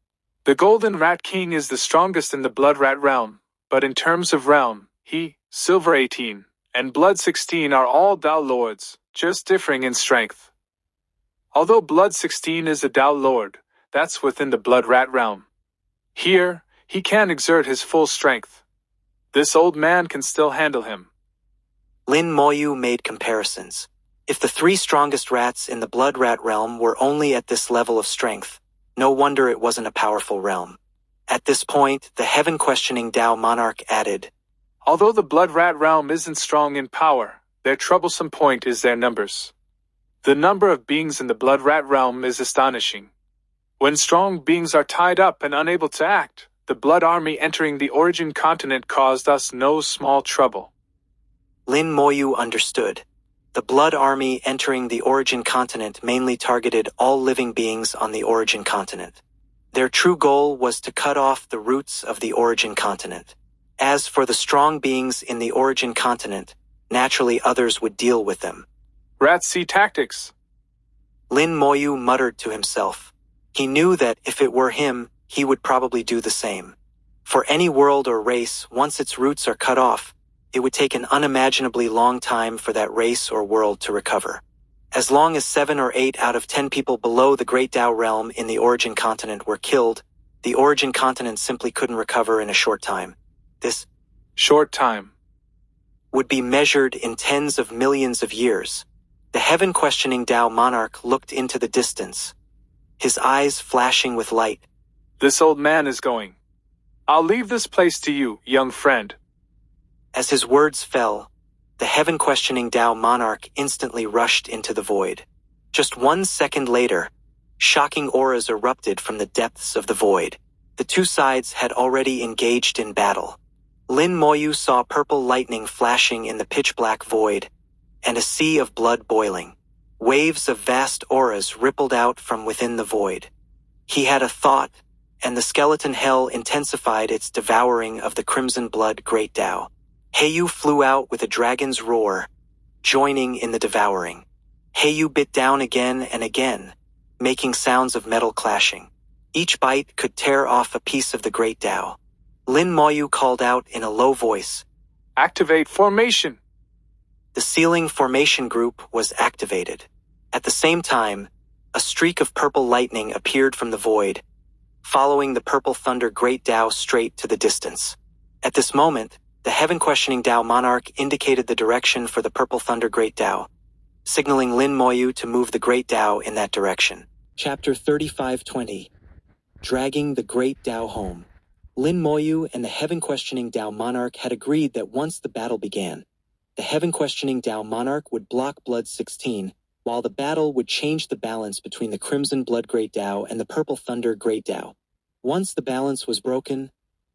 The Golden Rat King is the strongest in the Blood Rat realm, but in terms of realm, he, Silver 18, and Blood 16 are all Tao lords, just differing in strength. Although Blood 16 is a Tao lord, that's within the Blood Rat realm. Here, he can't exert his full strength. This old man can still handle him.
Lin Moyu made comparisons. If the 3 strongest rats in the Blood Rat realm were only at this level of strength, no wonder it wasn't a powerful realm. At this point, the heaven-questioning Tao monarch added.
Although the Blood Rat realm isn't strong in power, their troublesome point is their numbers. The number of beings in the Blood Rat realm is astonishing. When strong beings are tied up and unable to act, the Blood Army entering the Origin continent caused us no small trouble.
Lin Moyu understood. The Blood Army entering the Origin continent mainly targeted all living beings on the Origin continent. Their true goal was to cut off the roots of the Origin continent. As for the strong beings in the Origin continent, naturally others would deal with them.
Rat Sea tactics.
Lin Moyu muttered to himself. He knew that if it were him, he would probably do the same. For any world or race, once its roots are cut off, it would take an unimaginably long time for that race or world to recover. As long as 7 or 8 out of 10 people below the Great Tao realm in the Origin continent were killed, the Origin continent simply couldn't recover in a short time. This
short time
would be measured in tens of millions of years. The heaven-questioning Tao monarch looked into the distance, his eyes flashing with light.
This old man is going. I'll leave this place to you, young friend.
As his words fell, the heaven-questioning Tao monarch instantly rushed into the void. Just 1 second later, shocking auras erupted from the depths of the void. The two sides had already engaged in battle. Lin Moyu saw purple lightning flashing in the pitch-black void, and a sea of blood boiling. Waves of vast auras rippled out from within the void. He had a thought, and the skeleton hell intensified its devouring of the crimson blood great Tao. Heiyu flew out with a dragon's roar, joining in the devouring. Heiyu bit down again and again, making sounds of metal clashing. Each bite could tear off a piece of the great Tao. Lin Moyu called out in a low voice,
Activate formation!
The sealing formation group was activated. At the same time, a streak of purple lightning appeared from the void, following the purple thunder great Tao straight to the distance. At this moment, the heaven-questioning Tao monarch indicated the direction for the purple thunder great Tao, signaling Lin Moyu to move the great Tao in that direction. Chapter 3520. Dragging the great Tao home. Lin Moyu and the heaven-questioning Tao monarch had agreed that once the battle began, the heaven-questioning Tao monarch would block Blood 16, while the battle would change the balance between the Crimson Blood Great Tao and the Purple Thunder Great Tao. Once the balance was broken,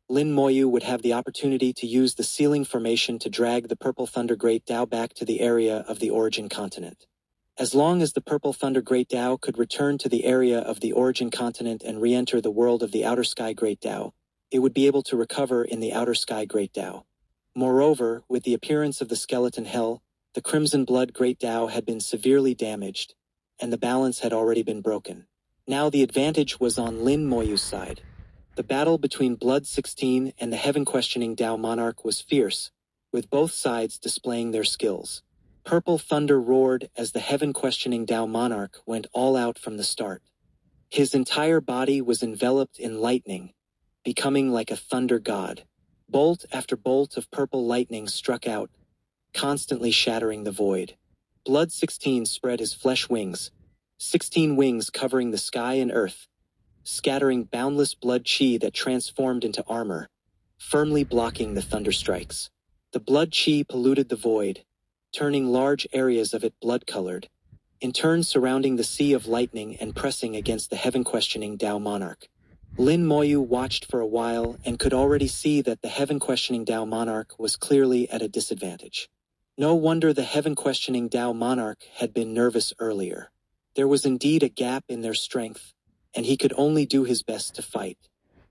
Lin Moyu would have the opportunity to use the sealing formation to drag the Purple Thunder Great Tao back to the area of the origin continent. As long as the Purple Thunder Great Tao could return to the area of the origin continent and re-enter the world of the Outer Sky Great Tao, it would be able to recover in the Outer Sky Great Tao. Moreover, with the appearance of the skeleton hell, the Crimson Blood Great Tao had been severely damaged, and the balance had already been broken. Now the advantage was on Lin Moyu's side. The battle between Blood 16 and the heaven-questioning Tao monarch was fierce, with both sides displaying their skills. Purple thunder roared as the heaven-questioning Tao monarch went all out from the start. His entire body was enveloped in lightning, becoming like a thunder god. Bolt after bolt of purple lightning struck out, constantly shattering the void. Blood 16 spread his flesh wings, 16 wings covering the sky and earth, scattering boundless blood chi that transformed into armor, firmly blocking the thunder strikes. The blood chi polluted the void, turning large areas of it blood-colored, in turn surrounding the sea of lightning and pressing against the heaven-questioning Tao monarch. Lin Moyu watched for a while and could already see that the heaven-questioning Tao monarch was clearly at a disadvantage. No wonder the heaven-questioning Tao monarch had been nervous earlier. There was indeed a gap in their strength, and he could only do his best to fight.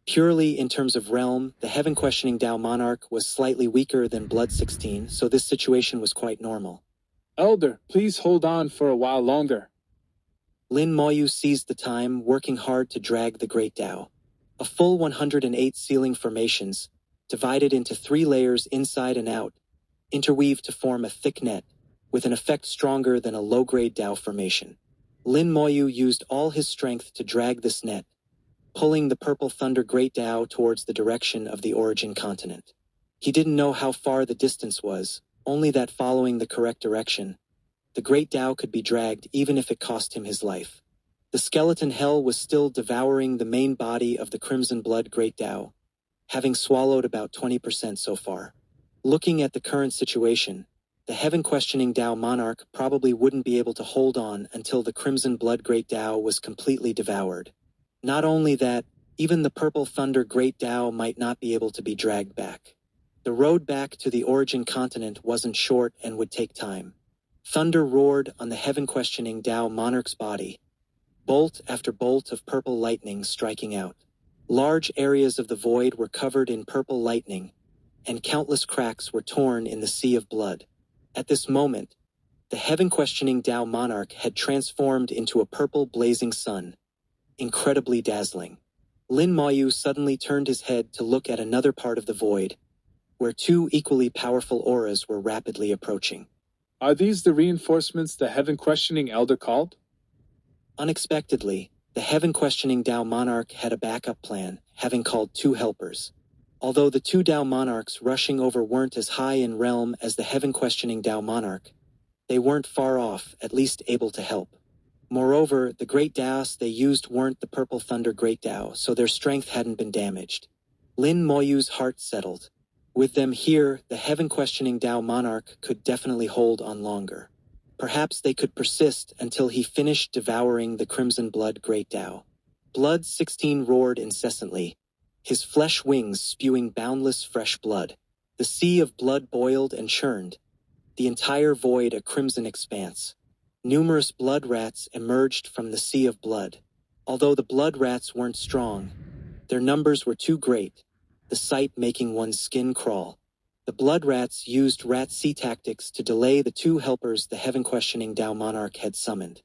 Purely in terms of realm, the heaven-questioning Tao monarch was slightly weaker than Blood 16, so this situation was quite normal.
Elder, please hold on for a while longer.
Lin Moyu seized the time, working hard to drag the Great Tao. A full 108 sealing formations, divided into 3 layers inside and out, interweaved to form a thick net, with an effect stronger than a low-grade Tao formation. Lin Moyu used all his strength to drag this net, pulling the Purple Thunder Great Tao towards the direction of the origin continent. He didn't know how far the distance was, only that following the correct direction, the Great Tao could be dragged even if it cost him his life. The skeleton hell was still devouring the main body of the Crimson Blood Great Tao, having swallowed about 20% so far. Looking at the current situation, the heaven-questioning Tao monarch probably wouldn't be able to hold on until the Crimson Blood Great Tao was completely devoured. Not only that, even the Purple Thunder Great Tao might not be able to be dragged back. The road back to the origin continent wasn't short and would take time. Thunder roared on the heaven-questioning Tao monarch's body, bolt after bolt of purple lightning striking out. Large areas of the void were covered in purple lightning, and countless cracks were torn in the sea of blood. At this moment, the heaven-questioning Tao monarch had transformed into a purple blazing sun, incredibly dazzling. Lin Moyu suddenly turned his head to look at another part of the void, where 2 equally powerful auras were rapidly approaching.
Are these the reinforcements the heaven-questioning elder called?
Unexpectedly, the heaven-questioning Tao monarch had a backup plan, having called 2 helpers. Although the 2 Tao monarchs rushing over weren't as high in realm as the heaven-questioning Tao monarch, they weren't far off, at least able to help. Moreover, the Great Daos they used weren't the Purple Thunder Great Dao, so their strength hadn't been damaged. Lin Moyu's heart settled. With them here, the heaven-questioning Dao monarch could definitely hold on longer. Perhaps they could persist until he finished devouring the Crimson Blood Great Dao. Blood 16 roared incessantly, his flesh wings spewing boundless fresh blood. The sea of blood boiled and churned, the entire void a crimson expanse. Numerous blood rats emerged from the sea of blood. Although the blood rats weren't strong, their numbers were too great, the sight making one's skin crawl. The blood rats used rat sea tactics to delay the two helpers the heaven-questioning Dao monarch had summoned.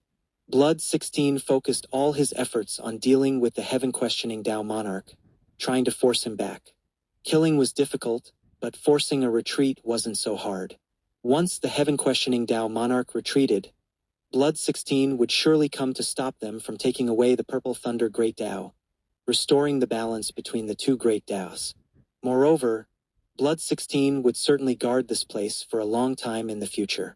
Blood 16 focused all his efforts on dealing with the heaven-questioning Dao monarch, trying to force him back. Killing was difficult, but forcing a retreat wasn't so hard. Once the heaven-questioning Dao monarch retreated, Blood 16 would surely come to stop them from taking away the Purple Thunder Great Dao, restoring the balance between the two Great Daos. Moreover, Blood 16 would certainly guard this place for a long time in the future.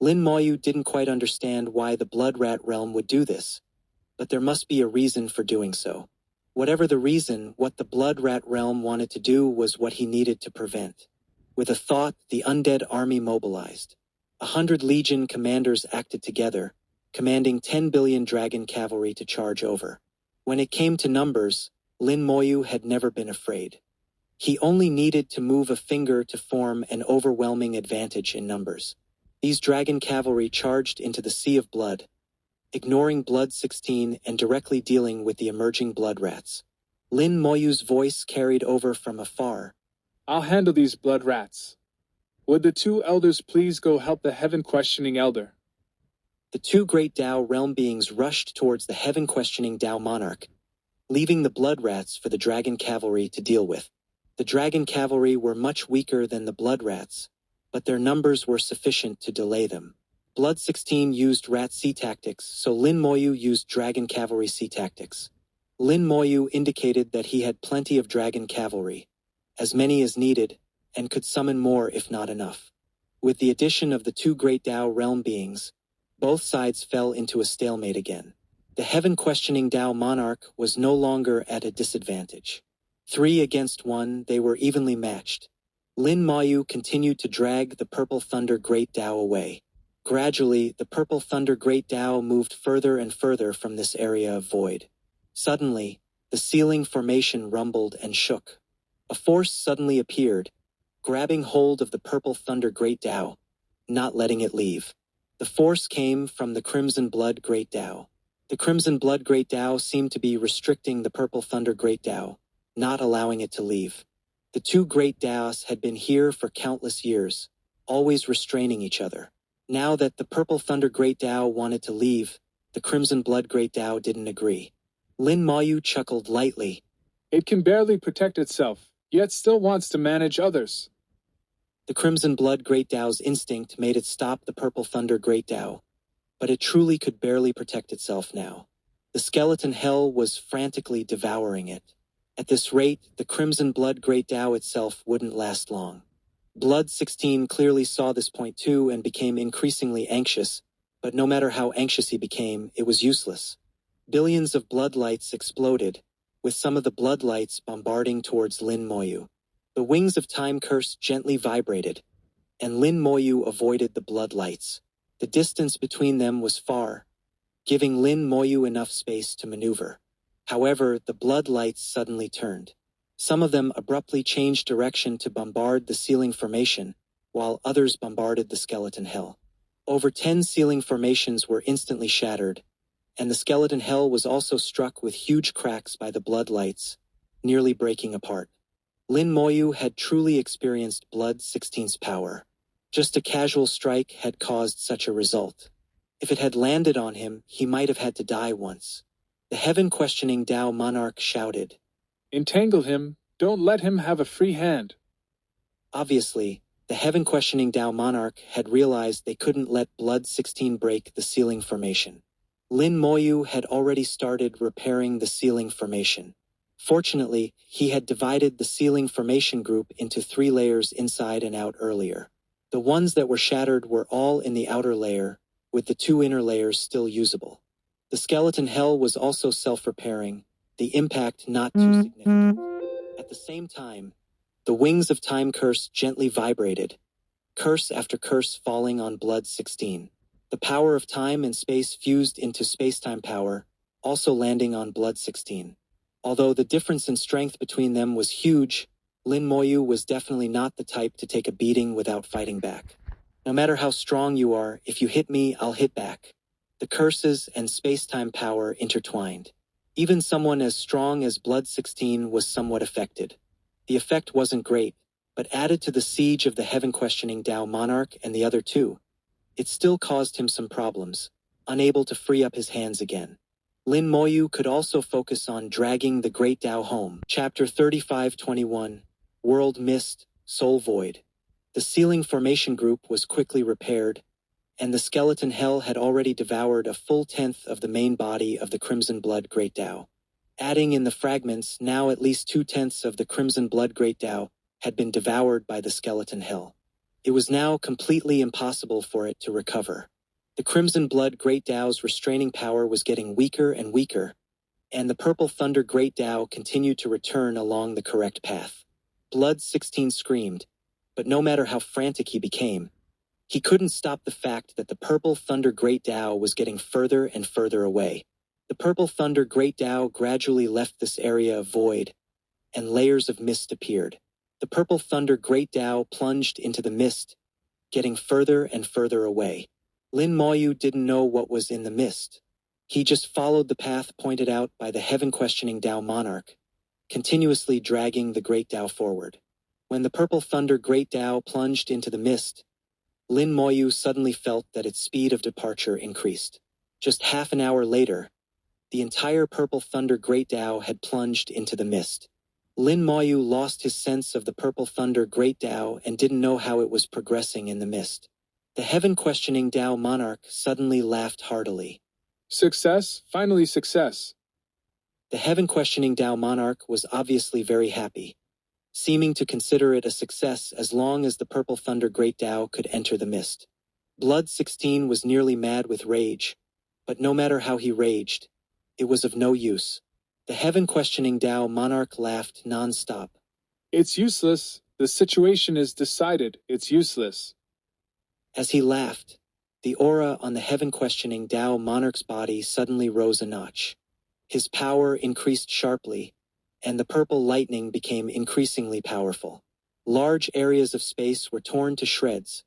Lin Moyu didn't quite understand why the Blood Rat realm would do this, but there must be a reason for doing so. Whatever the reason, what the Blood Rat realm wanted to do was what he needed to prevent. With a thought, the undead army mobilized. 100 Legion commanders acted together, commanding 10 billion dragon cavalry to charge over. When it came to numbers, Lin Moyu had never been afraid. He only needed to move a finger to form an overwhelming advantage in numbers. These dragon cavalry charged into the sea of blood, ignoring Blood 16 and directly dealing with the emerging blood rats. Lin Moyu's voice carried over from afar.
I'll handle these blood rats. Would the two elders please go help the heaven-questioning elder?
The two great Dao realm beings rushed towards the heaven-questioning Dao monarch, leaving the blood rats for the dragon cavalry to deal with. The dragon cavalry were much weaker than the blood rats, but their numbers were sufficient to delay them. Blood 16 used rat sea tactics, so Lin Moyu used dragon cavalry sea tactics. Lin Moyu indicated that he had plenty of dragon cavalry, as many as needed, and could summon more if not enough. With the addition of the two great Dao realm beings, both sides fell into a stalemate again. The heaven-questioning Dao monarch was no longer at a disadvantage. 3 against 1, they were evenly matched. Lin Moyu continued to drag the Purple Thunder Great Dao away. Gradually, the Purple Thunder Great Dao moved further and further from this area of void. Suddenly, the ceiling formation rumbled and shook. A force suddenly appeared, grabbing hold of the Purple Thunder Great Dao, not letting it leave. The force came from the Crimson Blood Great Dao. The Crimson Blood Great Dao seemed to be restricting the Purple Thunder Great Dao, not allowing it to leave. The two Great Daos had been here for countless years, always restraining each other. Now that the Purple Thunder Great Dao wanted to leave, the Crimson Blood Great Dao didn't agree. Lin Moyu chuckled lightly.
It can barely protect itself, yet still wants to manage others.
The Crimson Blood Great Dao's instinct made it stop the Purple Thunder Great Dao, but it truly could barely protect itself now. The skeleton hell was frantically devouring it. At this rate, the Crimson Blood Great Dao itself wouldn't last long. Blood 16 clearly saw this point too and became increasingly anxious, but no matter how anxious he became, it was useless. Billions of blood lights exploded, with some of the blood lights bombarding towards Lin Moyu. The wings of Time Curse gently vibrated, and Lin Moyu avoided the blood lights. The distance between them was far, giving Lin Moyu enough space to maneuver. However, the blood lights suddenly turned. Some of them abruptly changed direction to bombard the ceiling formation, while others bombarded the skeleton hell. Over 10 ceiling formations were instantly shattered, and the skeleton hell was also struck with huge cracks by the blood lights, nearly breaking apart. Lin Moyu had truly experienced Blood 16's power. Just a casual strike had caused such a result. If it had landed on him, he might have had to die once. The heaven-questioning Dao monarch shouted,
Entangle him, don't let him have a free hand.
Obviously, the heaven-questioning Dao monarch had realized they couldn't let Blood 16 break the ceiling formation. Lin Moyu had already started repairing the ceiling formation. Fortunately, he had divided the ceiling formation group into 3 layers inside and out earlier. The ones that were shattered were all in the outer layer, with the 2 inner layers still usable. The skeleton hell was also self-repairing, the impact not too significant. At the same time, the wings of time curse gently vibrated, curse after curse falling on Blood 16. The power of time and space fused into space-time power, also landing on Blood 16. Although the difference in strength between them was huge, Lin Moyu was definitely not the type to take a beating without fighting back. No matter how strong you are, if you hit me, I'll hit back. The curses and space-time power intertwined. Even someone as strong as Blood 16 was somewhat affected. The effect wasn't great, but added to the siege of the heaven-questioning Tao monarch and the other two, it still caused him some problems, unable to free up his hands again. Lin Moyu could also focus on dragging the Great Tao home. Chapter 35:21, World Mist, Soul Void. The sealing formation group was quickly repaired, and the skeleton hell had already devoured a full tenth of the main body of the Crimson Blood Great Tao. Adding in the fragments, now at least 2/10 of the Crimson Blood Great Tao had been devoured by the skeleton hell. It was now completely impossible for it to recover. The Crimson Blood Great Tao's restraining power was getting weaker and weaker, and the Purple Thunder Great Tao continued to return along the correct path. Blood 16 screamed, but no matter how frantic he became, he couldn't stop the fact that the Purple Thunder Great Tao was getting further and further away. The Purple Thunder Great Tao gradually left this area of void, and layers of mist appeared. The Purple Thunder Great Tao plunged into the mist, getting further and further away. Lin Moyu didn't know what was in the mist. He just followed the path pointed out by the heaven-questioning Tao monarch, continuously dragging the Great Tao forward. When the Purple Thunder Great Tao plunged into the mist, Lin Moyu suddenly felt that its speed of departure increased. Just half an hour later, the entire Purple Thunder Great Tao had plunged into the mist. Lin Moyu lost his sense of the Purple Thunder Great Tao and didn't know how it was progressing in the mist. The heaven-questioning Tao monarch suddenly laughed heartily.
Success, finally success.
The heaven-questioning Tao monarch was obviously very happy, seeming to consider it a success as long as the Purple Thunder Great Tao could enter the mist. Blood 16 was nearly mad with rage, but no matter how he raged, it was of no use. The heaven-questioning Tao monarch laughed non-stop.
It's useless. The situation is decided. It's useless.
As he laughed, the aura on the heaven-questioning Tao monarch's body suddenly rose a notch. His power increased sharply, and the purple lightning became increasingly powerful. Large areas of space were torn to shreds,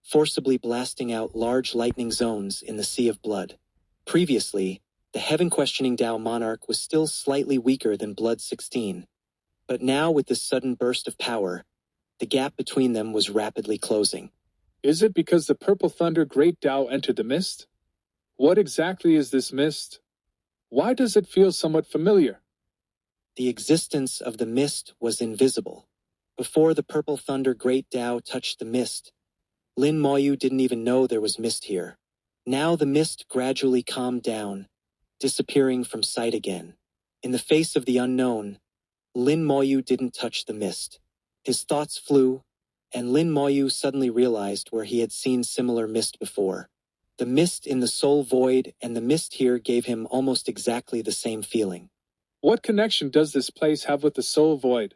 forcibly blasting out large lightning zones in the sea of blood. Previously, the heaven-questioning Tao monarch was still slightly weaker than Blood 16, but now with this sudden burst of power, the gap between them was rapidly closing.
Is it because the Purple Thunder Great Tao entered the mist? What exactly is this mist? Why does it feel somewhat familiar?
The existence of the mist was invisible. Before the Purple Thunder Great Tao touched the mist, Lin Moyu didn't even know there was mist here. Now the mist gradually calmed down, disappearing from sight again. In the face of the unknown, Lin Moyu didn't touch the mist. His thoughts flew, and Lin Moyu suddenly realized where he had seen similar mist before. The mist in the soul void and the mist here gave him almost exactly the same feeling.
What connection does this place have with the soul void?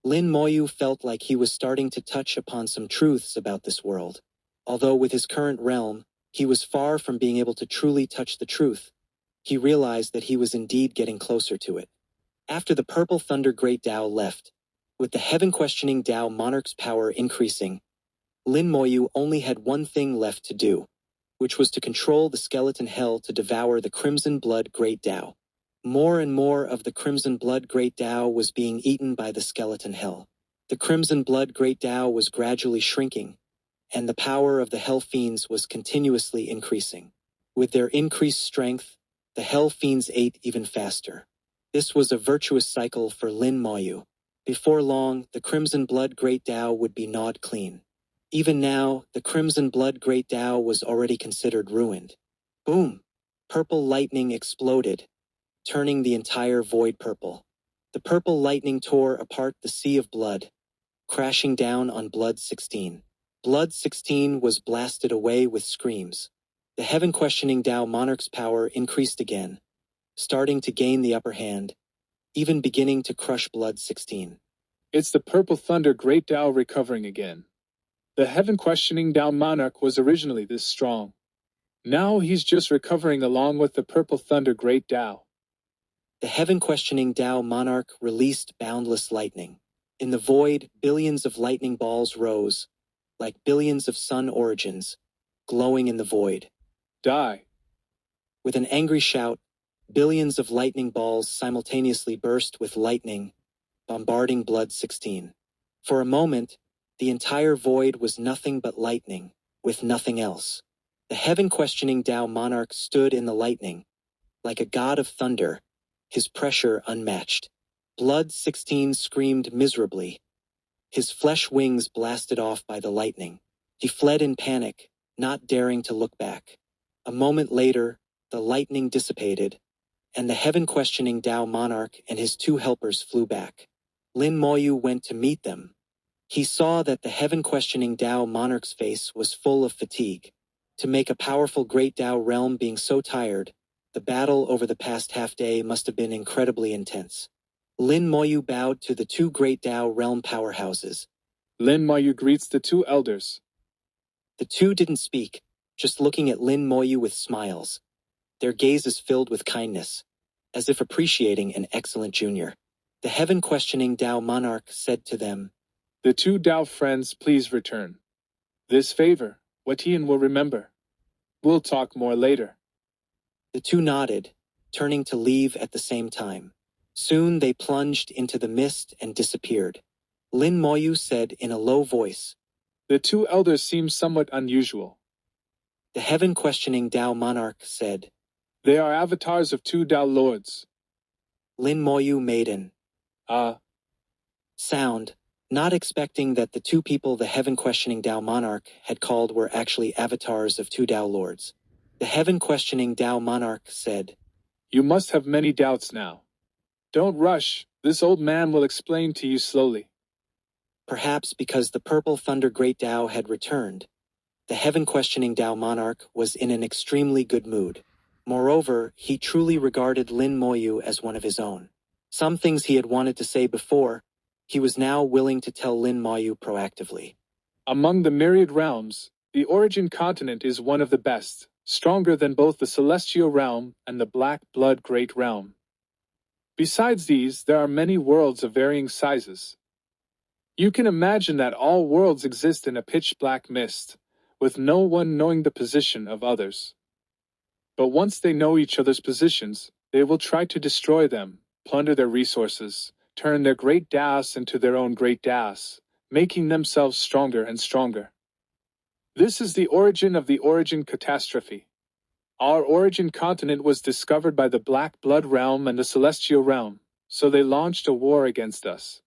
Lin Moyu felt like he was starting to touch upon some truths about this world. Although with his current realm, he was far from being able to truly touch the truth, he realized that he was indeed getting closer to it. After the Purple Thunder Great Tao left, with the heaven-questioning Tao monarch's power increasing, Lin Moyu only had one thing left to do, which was to control the skeleton hell to devour the Crimson Blood Great Tao. More and more of the Crimson Blood Great Tao was being eaten by the skeleton hell. The Crimson Blood Great Tao was gradually shrinking, and the power of the Hell Fiends was continuously increasing. With their increased strength, the Hell Fiends ate even faster. This was a virtuous cycle for Lin Moyu. Before long, the Crimson Blood Great Tao would be gnawed clean. Even now, the Crimson Blood Great Tao was already considered ruined. Boom! Purple lightning exploded, turning the entire void purple. The purple lightning tore apart the sea of blood, crashing down on Blood 16. Blood 16 was blasted away with screams. The heaven-questioning Tao monarch's power increased again, starting to gain the upper hand, even beginning to crush Blood 16.
It's the Purple Thunder Great Tao recovering again. The heaven-questioning Tao monarch was originally this strong. Now he's just recovering along with the Purple Thunder Great Tao.
The heaven-questioning Tao monarch released boundless lightning. In the void, billions of lightning balls rose, like billions of sun origins, glowing in the void.
Die.
With an angry shout, billions of lightning balls simultaneously burst with lightning, bombarding Blood 16. For a moment, the entire void was nothing but lightning, with nothing else. The heaven-questioning Tao monarch stood in the lightning, like a god of thunder, his pressure unmatched. Blood 16 screamed miserably. His flesh wings blasted off by the lightning. He fled in panic, not daring to look back. A moment later, the lightning dissipated, and the heaven-questioning Tao monarch and his two helpers flew back. Lin Moyu went to meet them. He saw that the heaven-questioning Tao monarch's face was full of fatigue. To make a powerful great Tao realm being so tired, the battle over the past half-day must have been incredibly intense. Lin Moyu bowed to the two great Tao realm powerhouses.
Lin Moyu greets the two elders.
The two didn't speak, just looking at Lin Moyu with smiles. Their gazes filled with kindness, as if appreciating an excellent junior. The heaven-questioning Tao monarch said to them,
"The two Tao friends, please return. This favor, Watian will remember. We'll talk more later."
The two nodded, turning to leave at the same time. Soon they plunged into the mist and disappeared. Lin Moyu said in a low voice,
"The two elders seem somewhat unusual."
The heaven-questioning Tao monarch said,
"They are avatars of two Tao lords."
Lin Moyu made an sound, not expecting that the two people the heaven-questioning Tao monarch had called were actually avatars of two Tao lords. The heaven-questioning Tao monarch said,
"You must have many doubts now. Don't rush, this old man will explain to you slowly."
Perhaps because the Purple Thunder Great Tao had returned, the heaven-questioning Tao monarch was in an extremely good mood. Moreover, he truly regarded Lin Moyu as one of his own. Some things he had wanted to say before, he was now willing to tell Lin Moyu proactively.
Among the myriad realms, the Origin continent is one of the best, stronger than both the Celestial Realm and the Black Blood Great Realm. Besides these, there are many worlds of varying sizes. You can imagine that all worlds exist in a pitch-black mist, with no one knowing the position of others. But once they know each other's positions, they will try to destroy them, plunder their resources, turn their great Taos into their own great Taos, making themselves stronger and stronger. This is the origin of the Origin Catastrophe. Our Origin continent was discovered by the Black Blood Realm and the Celestial Realm, so they launched a war against us.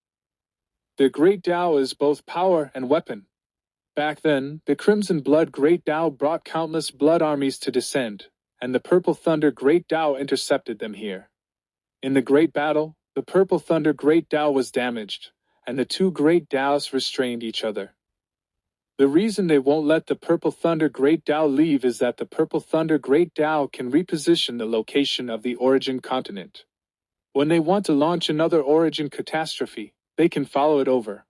The Great Tao is both power and weapon. Back then, the Crimson Blood Great Tao brought countless blood armies to descend, and the Purple Thunder Great Tao intercepted them here. In the Great Battle, the Purple Thunder Great Tao was damaged, and the two Great Taos restrained each other. The reason they won't let the Purple Thunder Great Tao leave is that the Purple Thunder Great Tao can reposition the location of the Origin continent. When they want to launch another Origin catastrophe, they can follow it over.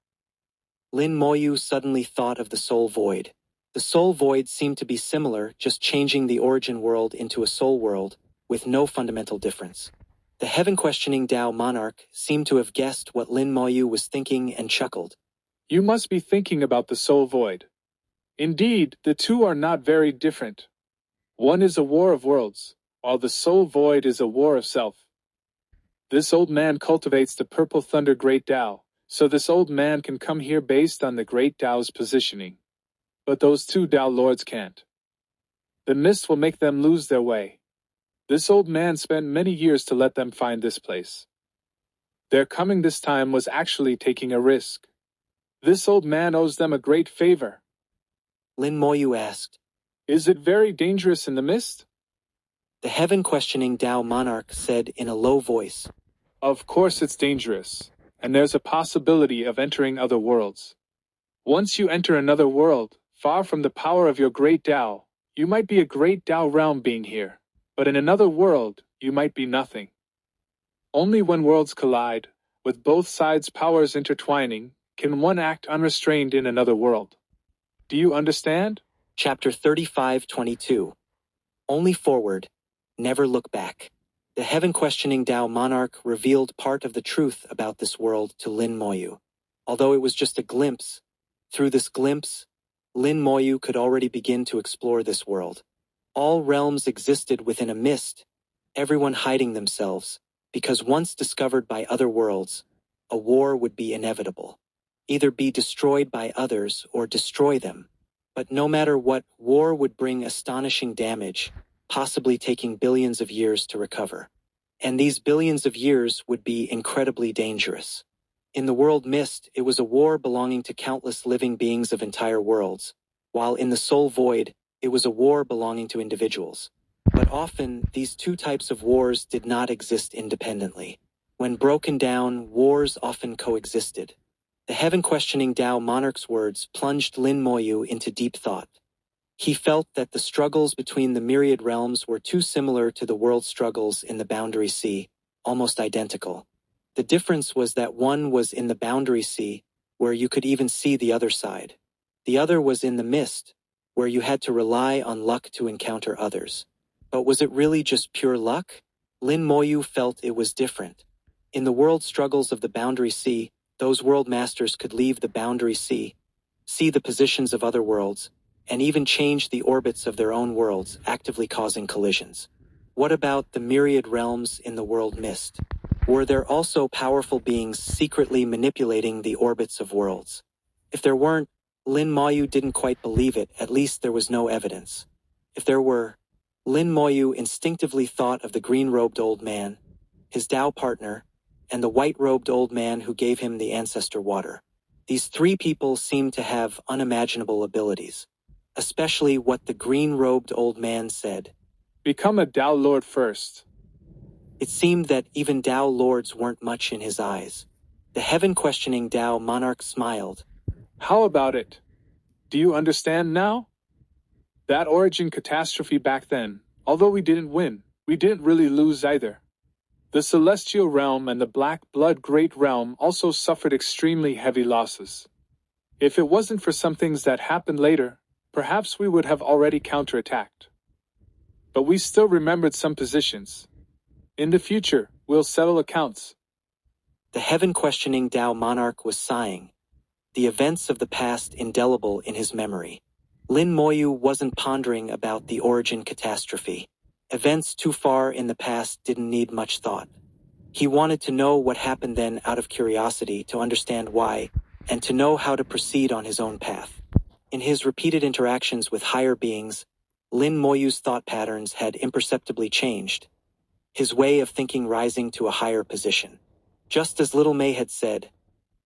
Lin Moyu suddenly thought of the Soul Void. The Soul Void seemed to be similar, just changing the Origin world into a Soul world, with no fundamental difference. The heaven-questioning Tao monarch seemed to have guessed what Lin Moyu was thinking and chuckled.
You must be thinking about the Soul Void. Indeed, the two are not very different. One is a war of worlds, while the Soul Void is a war of self. This old man cultivates the Purple Thunder Great Tao, so this old man can come here based on the Great Tao's positioning. But those two Tao lords can't. The mist will make them lose their way. This old man spent many years to let them find this place. Their coming this time was actually taking a risk. This old man owes them a great favor.
Lin Moyu asked,
"Is it very dangerous in the mist?"
The heaven-questioning Tao monarch said in a low voice,
"Of course it's dangerous, and there's a possibility of entering other worlds. Once you enter another world, far from the power of your great Tao, You might be a great Tao realm being here, but in another world, you might be nothing. Only when worlds collide, with both sides' powers intertwining, can one act unrestrained in another world. Do you understand?
Chapter 35:22. Only forward, never look back. The heaven-questioning Tao monarch revealed part of the truth about this world to Lin Moyu. Although it was just a glimpse, through this glimpse, Lin Moyu could already begin to explore this world. All realms existed within a mist, everyone hiding themselves, because once discovered by other worlds, a war would be inevitable. Either be destroyed by others or destroy them. But no matter what, war would bring astonishing damage, possibly taking billions of years to recover. And these billions of years would be incredibly dangerous. In the world mist, it was a war belonging to countless living beings of entire worlds, while in the soul void, it was a war belonging to individuals. But often, these two types of wars did not exist independently. When broken down, wars often coexisted. The heaven-questioning Tao monarch's words plunged Lin Moyu into deep thought. He felt that the struggles between the myriad realms were too similar to the world's struggles in the Boundary Sea, almost identical. The difference was that one was in the Boundary Sea, where you could even see the other side. The other was in the mist, where you had to rely on luck to encounter others. But was it really just pure luck? Lin Moyu felt it was different. In the world struggles of the Boundary Sea, those world masters could leave the Boundary Sea, see the positions of other worlds, and even change the orbits of their own worlds, actively causing collisions. What about the myriad realms in the world mist? Were there also powerful beings secretly manipulating the orbits of worlds? If there weren't, Lin Moyu didn't quite believe it, at least there was no evidence. If there were, Lin Moyu instinctively thought of the green-robed old man, his Tao partner, and the white-robed old man who gave him the ancestor water. These three people seemed to have unimaginable abilities, especially what the green-robed old man said.
Become a Tao Lord first.
It seemed that even Tao Lords weren't much in his eyes. The heaven-questioning Tao monarch smiled.
How about it? Do you understand now? That origin catastrophe back then, although we didn't win, we didn't really lose either. The Celestial Realm and the Black Blood Great Realm also suffered extremely heavy losses. If it wasn't for some things that happened later, perhaps we would have already counterattacked. But we still remembered some positions. In the future, we'll settle accounts.
The heaven-questioning Tao monarch was sighing, the events of the past indelible in his memory. Lin Moyu wasn't pondering about the origin catastrophe. Events too far in the past didn't need much thought. He wanted to know what happened then out of curiosity, to understand why, and to know how to proceed on his own path. In his repeated interactions with higher beings, Lin Moyu's thought patterns had imperceptibly changed, his way of thinking rising to a higher position. Just as Little May had said,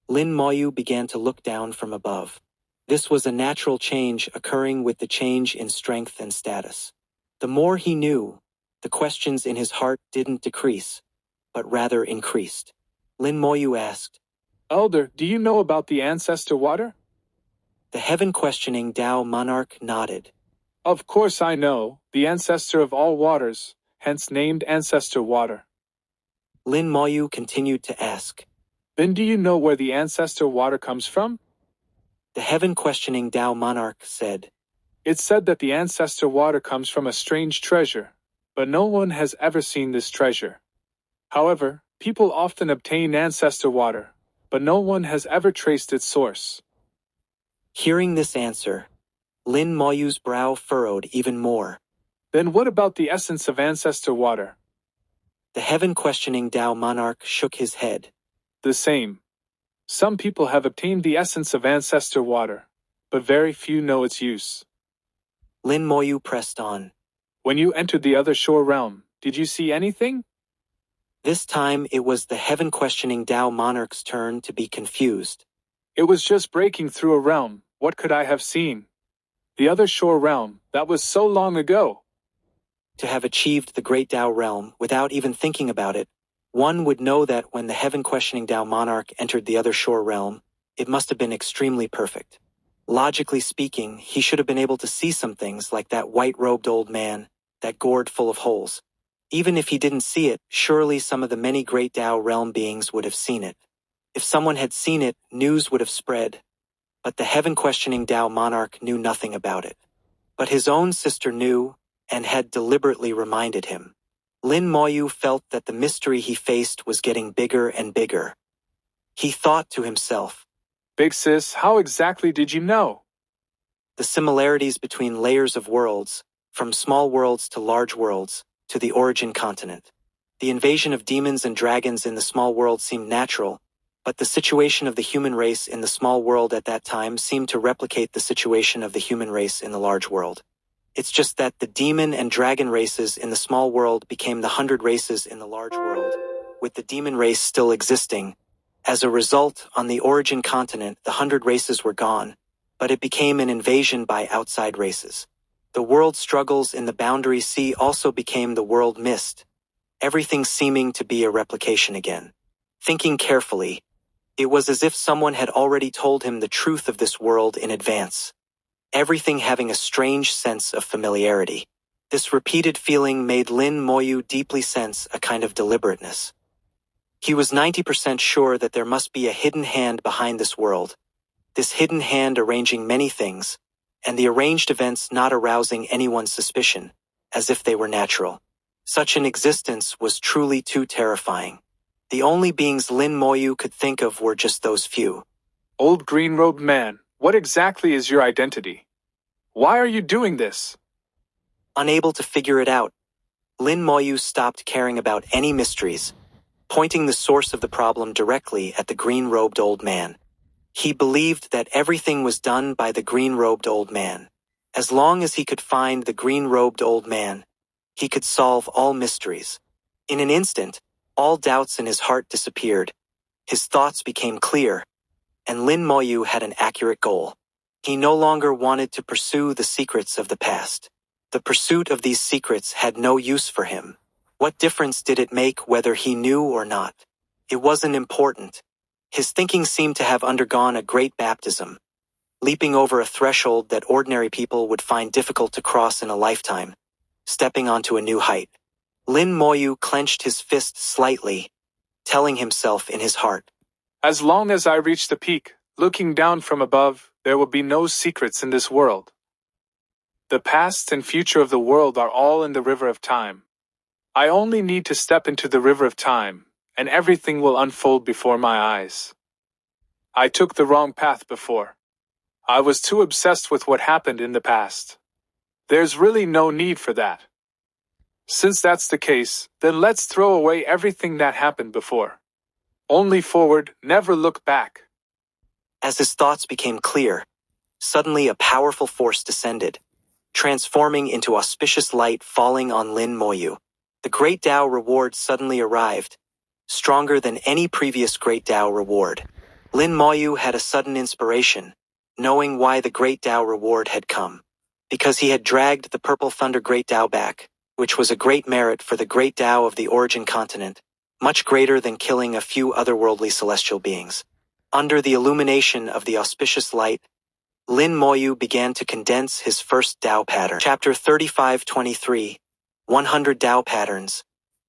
Lin Moyu began to look down from above. This was a natural change occurring with the change in strength and status. The more he knew, the questions in his heart didn't decrease, but rather increased. Lin Moyu asked,
Elder, do you know about the ancestor water?
The heaven-questioning Tao monarch nodded.
Of course I know, the ancestor of all waters, hence named ancestor water.
Lin Moyu continued to ask,
Then do you know where the ancestor water comes from?
The heaven-questioning Tao monarch said,
It's said that the ancestor water comes from a strange treasure, but no one has ever seen this treasure. However, people often obtain ancestor water, but no one has ever traced its source.
Hearing this answer, Lin Moyu's brow furrowed even more.
Then what about the essence of ancestor water?
The heaven-questioning Tao monarch shook his head.
The same. Some people have obtained the essence of ancestor water, but very few know its use.
Lin Moyu pressed on.
When you entered the other shore realm, did you see anything?
This time it was the heaven-questioning Tao monarch's turn to be confused.
It was just breaking through a realm. What could I have seen? The other shore realm, that was so long ago.
To have achieved the great Tao realm without even thinking about it, one would know that when the heaven-questioning Tao monarch entered the other shore realm, it must have been extremely perfect. Logically speaking, he should have been able to see some things like that white-robed old man, that gourd full of holes. Even if he didn't see it, surely some of the many great Tao realm beings would have seen it. If someone had seen it, news would have spread. But the heaven-questioning Tao monarch knew nothing about it. But his own sister knew, and had deliberately reminded him. Lin Moyu felt that the mystery he faced was getting bigger and bigger. He thought to himself,
Big sis, how exactly did you know?
the similarities between layers of worlds, from small worlds to large worlds, to the origin continent. The invasion of demons and dragons in the small world seemed natural, but the situation of the human race in the small world at that time seemed to replicate the situation of the human race in the large world. It's just that the demon and dragon races in the small world became the 100 races in the large world, with the demon race still existing. As a result, on the origin continent, the 100 races were gone, but it became an invasion by outside races. The world struggles in the boundary sea also became the world mist, everything seeming to be a replication again. Thinking carefully, it was as if someone had already told him the truth of this world in advance, everything having a strange sense of familiarity. This repeated feeling made Lin Moyu deeply sense a kind of deliberateness. He was 90% sure that there must be a hidden hand behind this world, this hidden hand arranging many things, and the arranged events not arousing anyone's suspicion, as if they were natural. Such an existence was truly too terrifying. The only beings Lin Moyu could think of were just those few.
Old green-robed man, what exactly is your identity? Why are you doing this?
Unable to figure it out, Lin Moyu stopped caring about any mysteries, pointing the source of the problem directly at the green-robed old man. He believed that everything was done by the green-robed old man. As long as he could find the green-robed old man, he could solve all mysteries. In an instant, all doubts in his heart disappeared. His thoughts became clear, and Lin Moyu had an accurate goal. He no longer wanted to pursue the secrets of the past. The pursuit of these secrets had no use for him. What difference did it make whether he knew or not? It wasn't important. His thinking seemed to have undergone a great baptism, leaping over a threshold that ordinary people would find difficult to cross in a lifetime, stepping onto a new height. Lin Moyu clenched his fist slightly, telling himself in his heart,
As long as I reach the peak, looking down from above, there will be no secrets in this world. The past and future of the world are all in the river of time. I only need to step into the river of time, and everything will unfold before my eyes. I took the wrong path before. I was too obsessed with what happened in the past. There's really no need for that. Since that's the case, then let's throw away everything that happened before. Only forward, never look back.
As his thoughts became clear, suddenly a powerful force descended, transforming into auspicious light falling on Lin Moyu. The Great Tao reward suddenly arrived, stronger than any previous Great Tao reward. Lin Moyu had a sudden inspiration, knowing why the Great Tao reward had come. Because he had dragged the Purple Thunder Great Tao back, which was a great merit for the Great Tao of the origin continent, much greater than killing a few otherworldly celestial beings. Under the illumination of the auspicious light, Lin Moyu began to condense his first Tao pattern. Chapter 35-23, 100 Tao Patterns,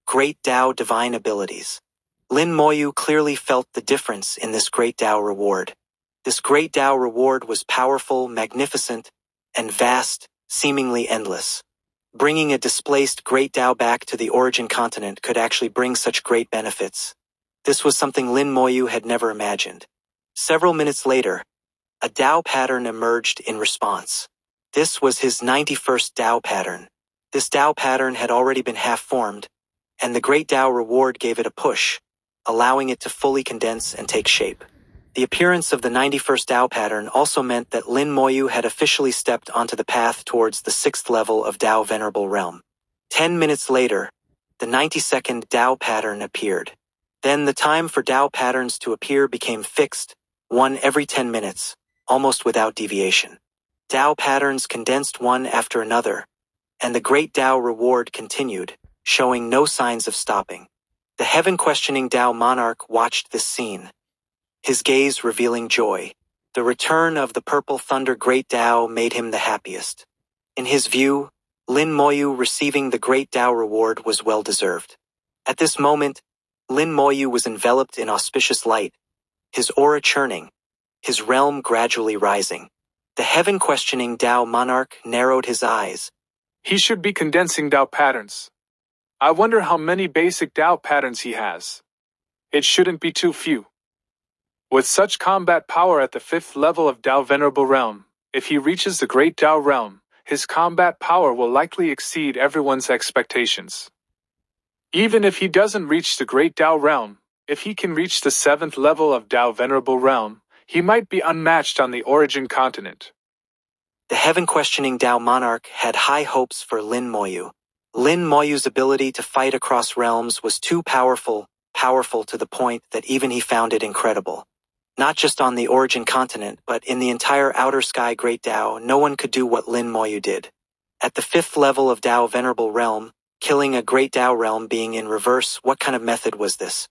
Great Tao Divine Abilities. Lin Moyu clearly felt the difference in this Great Tao reward. This Great Tao reward was powerful, magnificent, and vast, seemingly endless. Bringing a displaced Great Tao back to the origin continent could actually bring such great benefits. This was something Lin Moyu had never imagined. Several minutes later, a Tao pattern emerged in response. This was his 91st Tao pattern. This Tao pattern had already been half-formed, and the Great Tao reward gave it a push, allowing it to fully condense and take shape. The appearance of the 91st Tao pattern also meant that Lin Moyu had officially stepped onto the path towards the 6th level of Tao Venerable Realm. 10 minutes later, the 92nd Tao pattern appeared. Then the time for Tao patterns to appear became fixed, one every 10 minutes, almost without deviation. Tao patterns condensed one after another, and the Great Tao reward continued, showing no signs of stopping. The heaven-questioning Tao monarch watched this scene, his gaze revealing joy. The return of the Purple Thunder Great Tao made him the happiest. In his view, Lin Moyu receiving the Great Tao reward was well-deserved. At this moment, Lin Moyu was enveloped in auspicious light, his aura churning, his realm gradually rising. The heaven-questioning Tao monarch narrowed his eyes.
He should be condensing Tao patterns. I wonder how many basic Tao patterns he has. It shouldn't be too few. With such combat power at the 5th level of Tao Venerable Realm, if he reaches the Great Tao Realm, his combat power will likely exceed everyone's expectations. Even if he doesn't reach the Great Tao Realm, if he can reach the 7th level of Tao Venerable Realm, he might be unmatched on the origin continent.
The heaven-questioning Tao monarch had high hopes for Lin Moyu. Lin Moyu's ability to fight across realms was too powerful to the point that even he found it incredible. Not just on the origin continent, but in the entire outer sky Great Tao, no one could do what Lin Moyu did. At the 5th level of Tao Venerable Realm, killing a Great Tao realm being in reverse, what kind of method was this?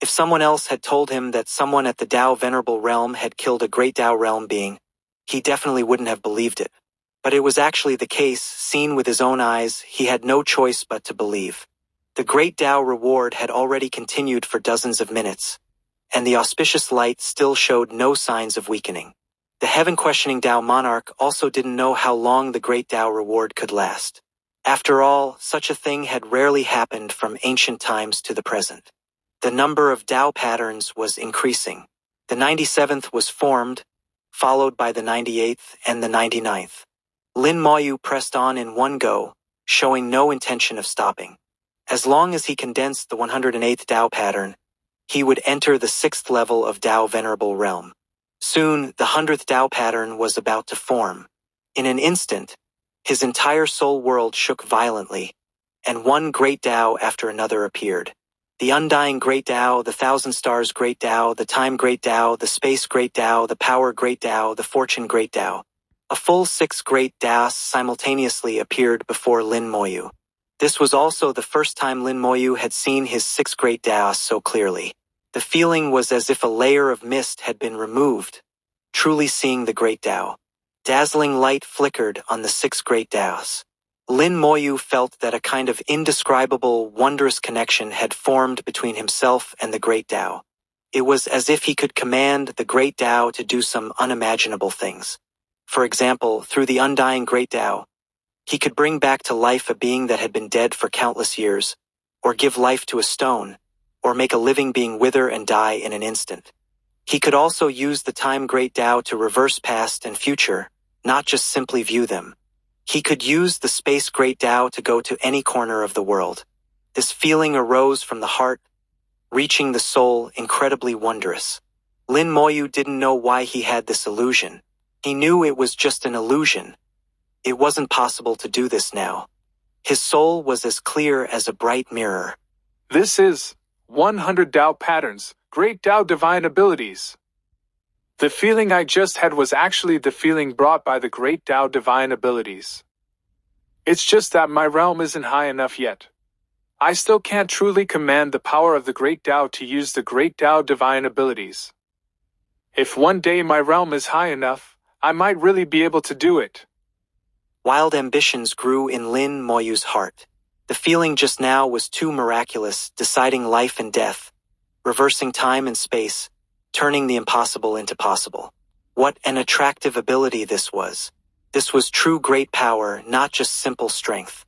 If someone else had told him that someone at the Tao Venerable Realm had killed a Great Tao realm being, he definitely wouldn't have believed it. But it was actually the case, seen with his own eyes, he had no choice but to believe. The Great Tao reward had already continued for dozens of minutes, and the auspicious light still showed no signs of weakening. The heaven-questioning Tao monarch also didn't know how long the Great Tao reward could last. After all, such a thing had rarely happened from ancient times to the present. The number of Tao patterns was increasing. The 97th was formed, followed by the 98th and the 99th. Lin Moyu pressed on in one go, showing no intention of stopping. As long as he condensed the 108th Tao pattern, he would enter the 6th level of Tao Venerable Realm. Soon, the 100th Tao pattern was about to form. In an instant, his entire soul world shook violently, and one Great Tao after another appeared. The Undying Great Tao, the Thousand Stars Great Tao, the Time Great Tao, the Space Great Tao, the Power Great Tao, the Fortune Great Tao. A full 6 Great Taos simultaneously appeared before Lin Moyu. This was also the first time Lin Moyu had seen his 6 Great Taos so clearly. The feeling was as if a layer of mist had been removed, truly seeing the Great Tao. Dazzling light flickered on the 6 Great Taos. Lin Moyu felt that a kind of indescribable, wondrous connection had formed between himself and the Great Tao. It was as if he could command the Great Tao to do some unimaginable things. For example, through the Undying Great Tao, he could bring back to life a being that had been dead for countless years, or give life to a stone, or make a living being wither and die in an instant. He could also use the Time Great Tao to reverse past and future, not just simply view them. He could use the Space Great Tao to go to any corner of the world. This feeling arose from the heart, reaching the soul, incredibly wondrous. Lin Moyu didn't know why he had this illusion. He knew it was just an illusion. It wasn't possible to do this now. His soul was as clear as a bright mirror.
This is 100 Tao patterns, Great Tao divine abilities. The feeling I just had was actually the feeling brought by the Great Tao divine abilities. It's just that my realm isn't high enough yet. I still can't truly command the power of the Great Tao to use the Great Tao divine abilities. If one day my realm is high enough, I might really be able to do it.
Wild ambitions grew in Lin Moyu's heart. The feeling just now was too miraculous, deciding life and death, reversing time and space, turning the impossible into possible. What an attractive ability this was. This was true great power, not just simple strength.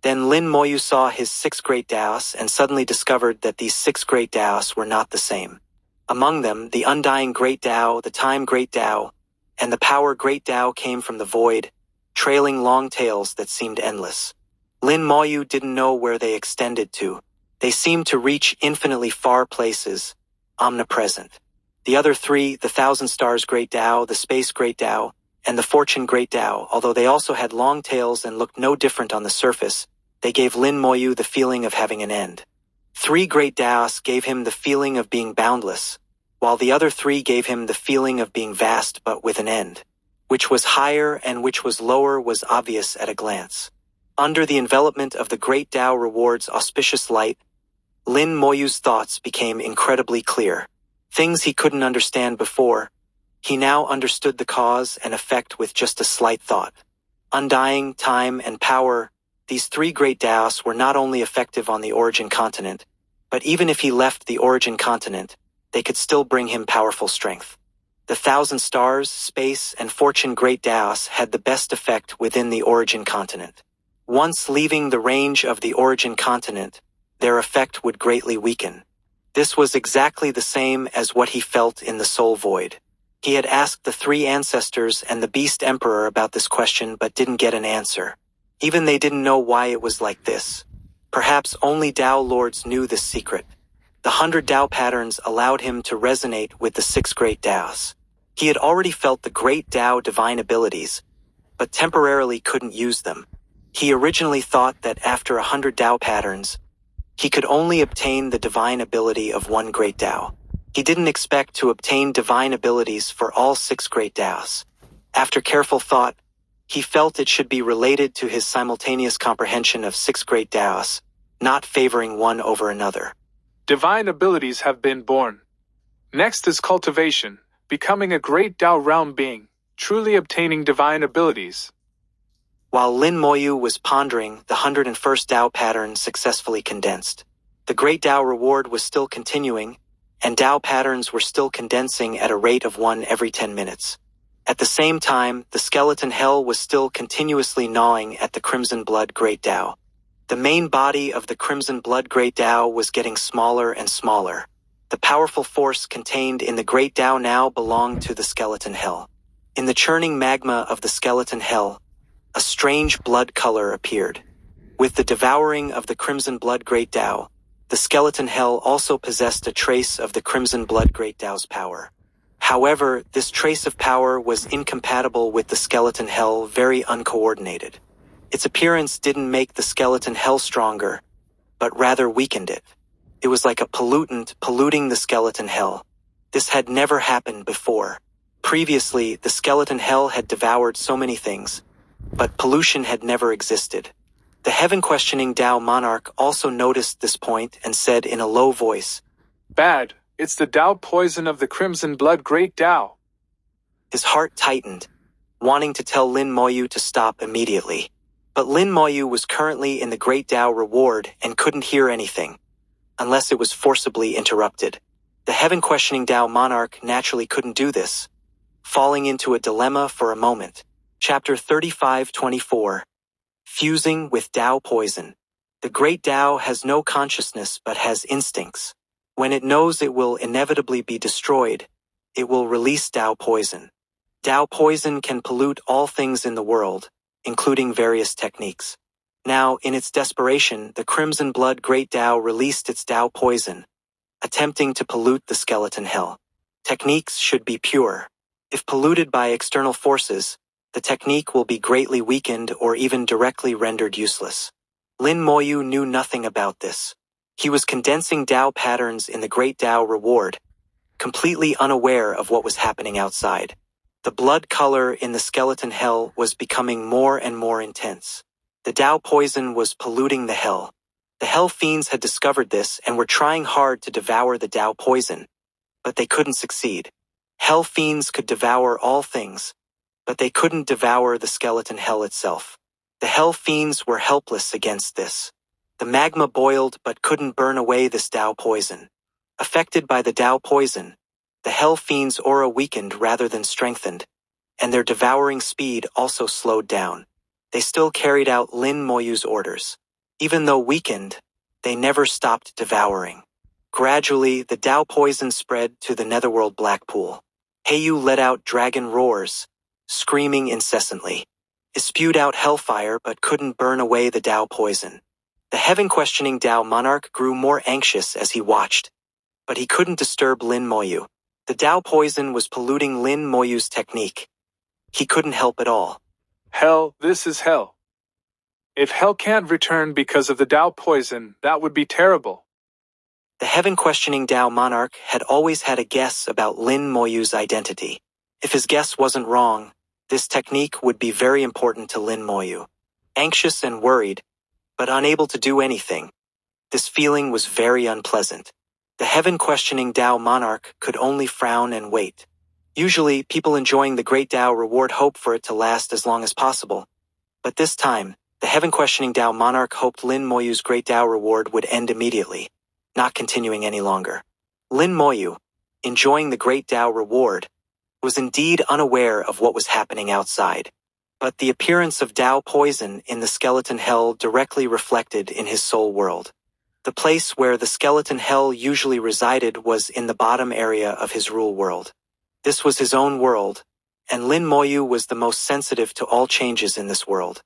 Then Lin Moyu saw his 6 Great Taos and suddenly discovered that these 6 Great Taos were not the same. Among them, the Undying Great Tao, the Time Great Tao, and the Power Great Tao came from the void, trailing long tails that seemed endless. Lin Moyu didn't know where they extended to. They seemed to reach infinitely far places, omnipresent. The other 3, the Thousand Stars Great Tao, the Space Great Tao, and the Fortune Great Tao, although they also had long tails and looked no different on the surface, they gave Lin Moyu the feeling of having an end. 3 Great Taos gave him the feeling of being boundless, while the other 3 gave him the feeling of being vast but with an end. Which was higher and which was lower was obvious at a glance. Under the envelopment of the Great Tao reward's auspicious light, Lin Moyu's thoughts became incredibly clear. Things he couldn't understand before, He now understood the cause and effect with just a slight thought. Undying, time, and power, these three great Daos were not only effective on the origin continent, but even if he left the origin continent, they could still bring him powerful strength. The Thousand Stars, Space, and Fortune Great Daos had the best effect within the origin continent. Once leaving the range of the origin continent, their effect would greatly weaken. This was exactly the same as what he felt in the Soul Void. He had asked the three ancestors and the Beast Emperor about this question but didn't get an answer. Even they didn't know why it was like this. Perhaps only Tao Lords knew this secret. The 100 Tao patterns allowed him to resonate with the 6 great Taos. He had already felt the great Tao divine abilities, but temporarily couldn't use them. He originally thought that after 100 Tao patterns, he could only obtain the divine ability of one great Tao. He didn't expect to obtain divine abilities for all 6 great Taos. After careful thought, he felt it should be related to his simultaneous comprehension of 6 great Taos, not favoring one over another.
Divine abilities have been born. Next is cultivation, becoming a great Tao realm being, truly obtaining divine abilities.
While Lin Moyu was pondering, the 101st Tao pattern successfully condensed. The great Tao reward was still continuing, and Tao patterns were still condensing at a rate of 1 every 10 minutes. At the same time, the skeleton hell was still continuously gnawing at the Crimson Blood Great Tao. The main body of the Crimson Blood Great Tao was getting smaller and smaller. The powerful force contained in the Great Tao now belonged to the skeleton hell. In the churning magma of the skeleton hell, a strange blood color appeared. With the devouring of the Crimson Blood Great Tao, the skeleton hell also possessed a trace of the Crimson Blood Great Tao's power. However, this trace of power was incompatible with the skeleton hell, very uncoordinated. Its appearance didn't make the skeleton hell stronger, but rather weakened it. It was like a pollutant polluting the skeleton hell. This had never happened before. Previously, the skeleton hell had devoured so many things, but pollution had never existed. The heaven-questioning Tao monarch also noticed this point and said in a low voice,
"Bad, it's the Tao poison of the Crimson Blood Great Tao."
His heart tightened, wanting to tell Lin Moyu to stop immediately. But Lin Moyu was currently in the Great Tao reward and couldn't hear anything, unless it was forcibly interrupted. The heaven-questioning Tao monarch naturally couldn't do this, falling into a dilemma for a moment. Chapter 35-24. Fusing with Tao Poison. The Great Tao has no consciousness but has instincts. When it knows it will inevitably be destroyed, it will release Tao Poison. Tao Poison can pollute all things in the world, including various techniques. Now, in its desperation, the Crimson Blood Great Tao released its Tao Poison, attempting to pollute the skeleton hell. Techniques should be pure. If polluted by external forces, the technique will be greatly weakened or even directly rendered useless. Lin Moyu knew nothing about this. He was condensing Tao patterns in the Great Tao reward, completely unaware of what was happening outside. The blood color in the skeleton hell was becoming more and more intense. The Tao poison was polluting the hell. The hell fiends had discovered this and were trying hard to devour the Tao poison, but they couldn't succeed. Hell fiends could devour all things, but they couldn't devour the skeleton hell itself. The hell fiends were helpless against this. The magma boiled but couldn't burn away this Tao poison. Affected by the Tao poison, the hell fiends' aura weakened rather than strengthened, and their devouring speed also slowed down. They still carried out Lin Moyu's orders. Even though weakened, they never stopped devouring. Gradually, the Tao poison spread to the netherworld black pool. Heiyu let out dragon roars, screaming incessantly. It spewed out hellfire but couldn't burn away the Tao poison. The heaven-questioning Tao monarch grew more anxious as he watched, but he couldn't disturb Lin Moyu. The Tao poison was polluting Lin Moyu's technique. He couldn't help at all.
Hell, this is hell. If hell can't return because of the Tao poison, that would be terrible.
The heaven-questioning Tao monarch had always had a guess about Lin Moyu's identity. If his guess wasn't wrong, this technique would be very important to Lin Moyu. Anxious and worried, but unable to do anything, this feeling was very unpleasant. The heaven-questioning Tao monarch could only frown and wait. Usually, people enjoying the Great Tao reward hope for it to last as long as possible. But this time, the heaven-questioning Tao monarch hoped Lin Moyu's Great Tao reward would end immediately, not continuing any longer. Lin Moyu, enjoying the Great Tao reward, was indeed unaware of what was happening outside. But the appearance of Tao poison in the skeleton hell directly reflected in his soul world. The place where the skeleton hell usually resided was in the bottom area of his rule world. This was his own world, and Lin Moyu was the most sensitive to all changes in this world.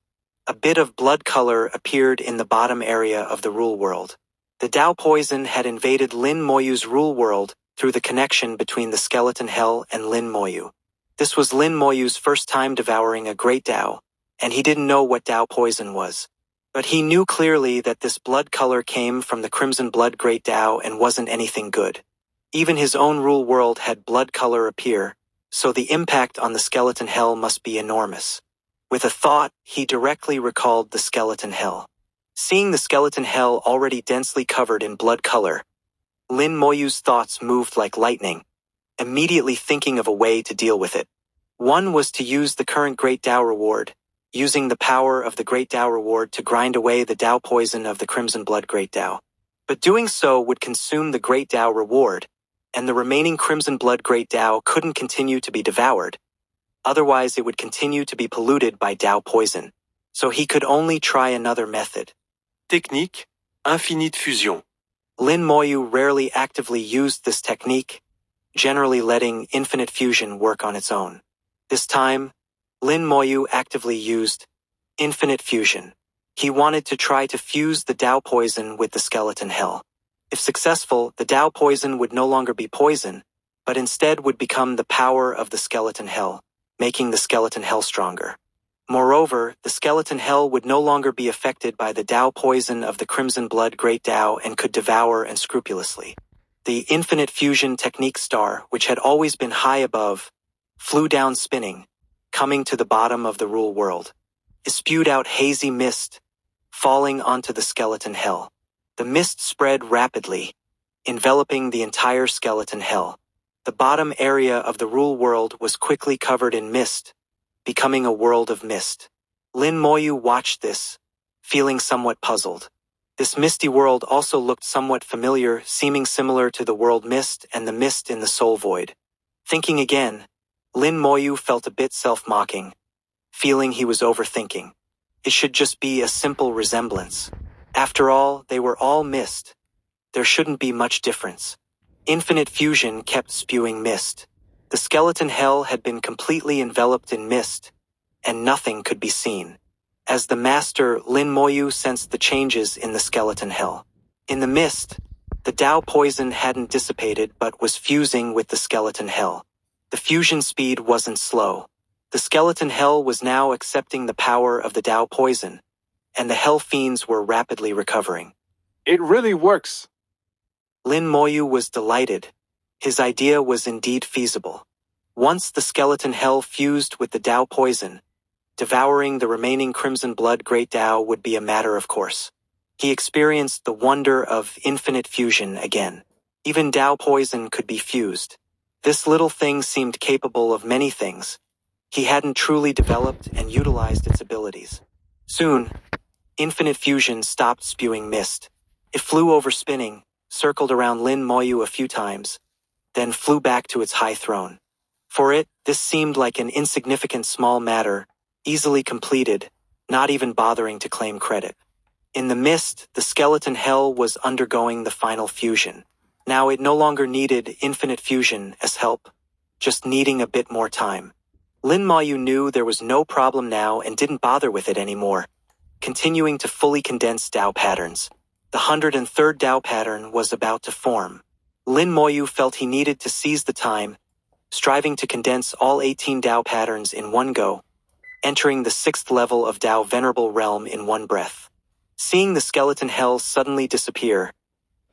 A bit of blood color appeared in the bottom area of the rule world. The Tao poison had invaded Lin Moyu's rule world through the connection between the skeleton hell and Lin Moyu. This was Lin Moyu's first time devouring a great Tao, and he didn't know what Tao poison was. But he knew clearly that this blood color came from the crimson blood great Tao and wasn't anything good. Even his own rule world had blood color appear, so the impact on the skeleton hell must be enormous. With a thought, he directly recalled the skeleton hell. Seeing the skeleton hell already densely covered in blood color, Lin Moyu's thoughts moved like lightning, immediately thinking of a way to deal with it. One was to use the current Great Tao reward, using the power of the Great Tao reward to grind away the Tao poison of the crimson blood Great Tao. But doing so would consume the Great Tao reward, and the remaining crimson blood Great Tao couldn't continue to be devoured. Otherwise, it would continue to be polluted by Tao poison. So he could only try another method.
Technique, infinite fusion.
Lin Moyu rarely actively used this technique, generally letting infinite fusion work on its own. This time, Lin Moyu actively used infinite fusion. He wanted to try to fuse the Tao poison with the skeleton hell. If successful, the Tao poison would no longer be poison, but instead would become the power of the skeleton hell, making the skeleton hell stronger. Moreover, the skeleton hell would no longer be affected by the Tao poison of the crimson blood great Tao and could devour unscrupulously. The infinite fusion technique star, which had always been high above, flew down spinning, coming to the bottom of the rule world. It spewed out hazy mist, falling onto the skeleton hell. The mist spread rapidly, enveloping the entire skeleton hell. The bottom area of the rule world was quickly covered in mist, becoming a world of mist. Lin Moyu watched this, feeling somewhat puzzled. This misty world also looked somewhat familiar, seeming similar to the world mist and the mist in the soul void. Thinking again, Lin Moyu felt a bit self-mocking, feeling he was overthinking. It should just be a simple resemblance. After all, they were all mist. There shouldn't be much difference. Infinite fusion kept spewing mist. The skeleton hell had been completely enveloped in mist, and nothing could be seen. As the master, Lin Moyu sensed the changes in the skeleton hell. In the mist, the Tao poison hadn't dissipated but was fusing with the skeleton hell. The fusion speed wasn't slow. The skeleton hell was now accepting the power of the Tao poison, and the hell fiends were rapidly recovering.
It really works.
Lin Moyu was delighted. His idea was indeed feasible. Once the skeleton hell fused with the Tao poison, devouring the remaining crimson blood great Tao would be a matter of course. He experienced the wonder of infinite fusion again. Even Tao poison could be fused. This little thing seemed capable of many things. He hadn't truly developed and utilized its abilities. Soon, infinite fusion stopped spewing mist. It flew over spinning, circled around Lin Moyu a few times, then flew back to its high throne. For it, this seemed like an insignificant small matter, easily completed, not even bothering to claim credit. In the mist, the skeleton hell was undergoing the final fusion. Now it no longer needed infinite fusion as help, just needing a bit more time. Lin Moyu knew there was no problem now and didn't bother with it anymore, continuing to fully condense Tao patterns. The 103rd Tao pattern was about to form. Lin Moyu felt he needed to seize the time, striving to condense all 18 Tao patterns in one go, entering the 6th level of Tao Venerable Realm in one breath. Seeing the skeleton hell suddenly disappear,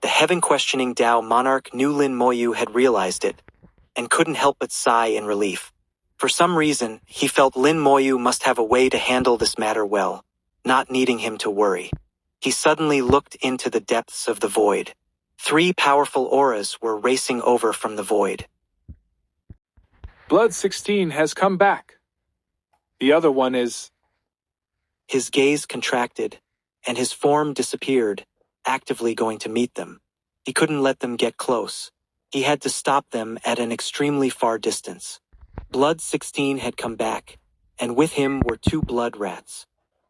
the heaven-questioning Tao monarch knew Lin Moyu had realized it, and couldn't help but sigh in relief. For some reason, he felt Lin Moyu must have a way to handle this matter well, not needing him to worry. He suddenly looked into the depths of the void. 3 powerful auras were racing over from the void.
Blood 16 has come back. The other one is...
His gaze contracted, and his form disappeared, actively going to meet them. He couldn't let them get close. He had to stop them at an extremely far distance. Blood 16 had come back, and with him were two blood rats.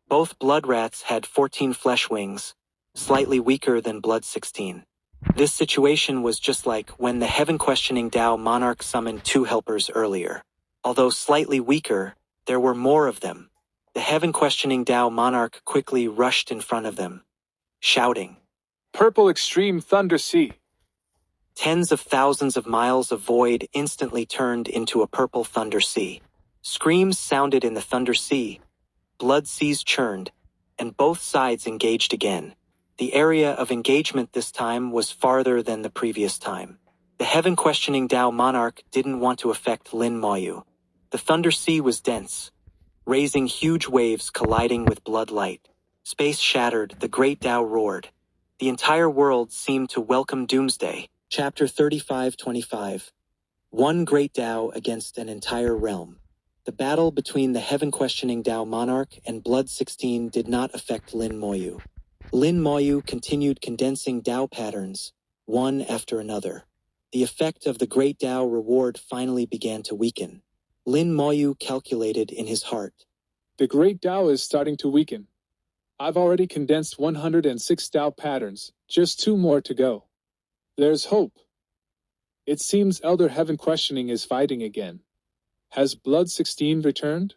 Both blood rats had 14 flesh wings, slightly weaker than Blood 16. This situation was just like when the heaven-questioning Tao monarch summoned two helpers earlier. Although slightly weaker, there were more of them. The heaven-questioning Tao monarch quickly rushed in front of them, shouting,
Purple Extreme Thunder Sea.
Tens of thousands of miles of void instantly turned into a purple thunder sea. Screams sounded in the thunder sea, blood seas churned, and both sides engaged again. The area of engagement this time was farther than the previous time. The heaven-questioning Tao monarch didn't want to affect Lin Moyu. The thunder sea was dense, raising huge waves colliding with blood light. Space shattered, the great Tao roared. The entire world seemed to welcome doomsday. Chapter 35-25. One great Tao against an entire realm. The battle between the heaven-questioning Tao monarch and Blood 16 did not affect Lin Moyu. Lin Moyu continued condensing Tao patterns, one after another. The effect of the great Tao reward finally began to weaken. Lin Moyu calculated in his heart.
The great Tao is starting to weaken. I've already condensed 106 Tao patterns, just 2 more to go. There's hope. It seems Elder Heaven Questioning is fighting again. Has Blood 16 returned?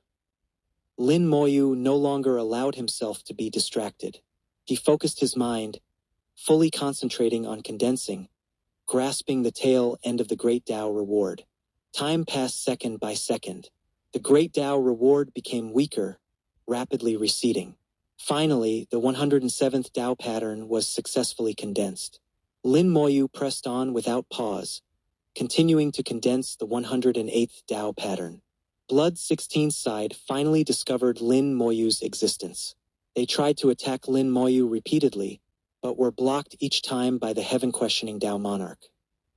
Lin Moyu no longer allowed himself to be distracted. He focused his mind, fully concentrating on condensing, grasping the tail end of the great Tao reward. Time passed second by second. The great Tao reward became weaker, rapidly receding. Finally, the 107th Tao pattern was successfully condensed. Lin Moyu pressed on without pause, continuing to condense the 108th Tao pattern. Blood 16's side finally discovered Lin Moyu's existence. They tried to attack Lin Moyu repeatedly, but were blocked each time by the heaven-questioning Tao monarch.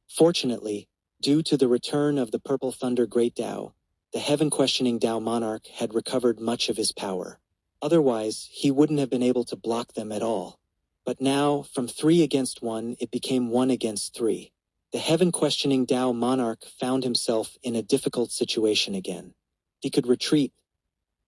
Fortunately, due to the return of the Purple Thunder Great Tao, the heaven-questioning Tao monarch had recovered much of his power. Otherwise, he wouldn't have been able to block them at all. But now, from 3 against 1, it became 1 against 3. The heaven-questioning Tao monarch found himself in a difficult situation again. He could retreat.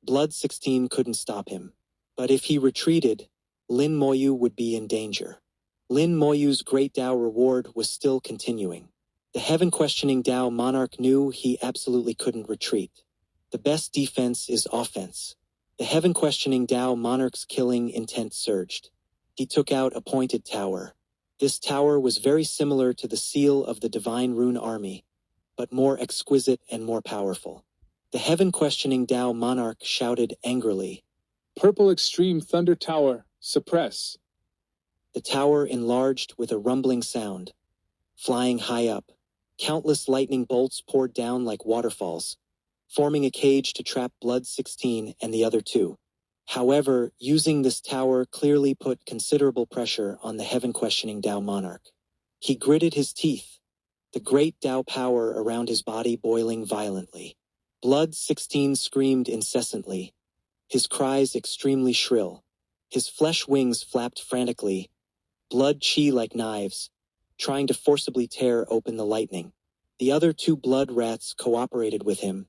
Blood 16 couldn't stop him. But if he retreated, Lin Moyu would be in danger. Lin Moyu's great Tao reward was still continuing. The heaven-questioning Tao monarch knew he absolutely couldn't retreat. The best defense is offense. The heaven-questioning Tao monarch's killing intent surged. He took out a pointed tower. This tower was very similar to the seal of the Divine Rune Army, but more exquisite and more powerful. The heaven-questioning Tao monarch shouted angrily,
Purple Extreme Thunder Tower, suppress.
The tower enlarged with a rumbling sound. Flying high up, countless lightning bolts poured down like waterfalls, forming a cage to trap Blood 16 and the other two. However, using this tower clearly put considerable pressure on the heaven-questioning Tao monarch. He gritted his teeth, the great Tao power around his body boiling violently. Blood 16 screamed incessantly, his cries extremely shrill. His flesh wings flapped frantically, blood chi like knives, trying to forcibly tear open the lightning. The other two blood rats cooperated with him,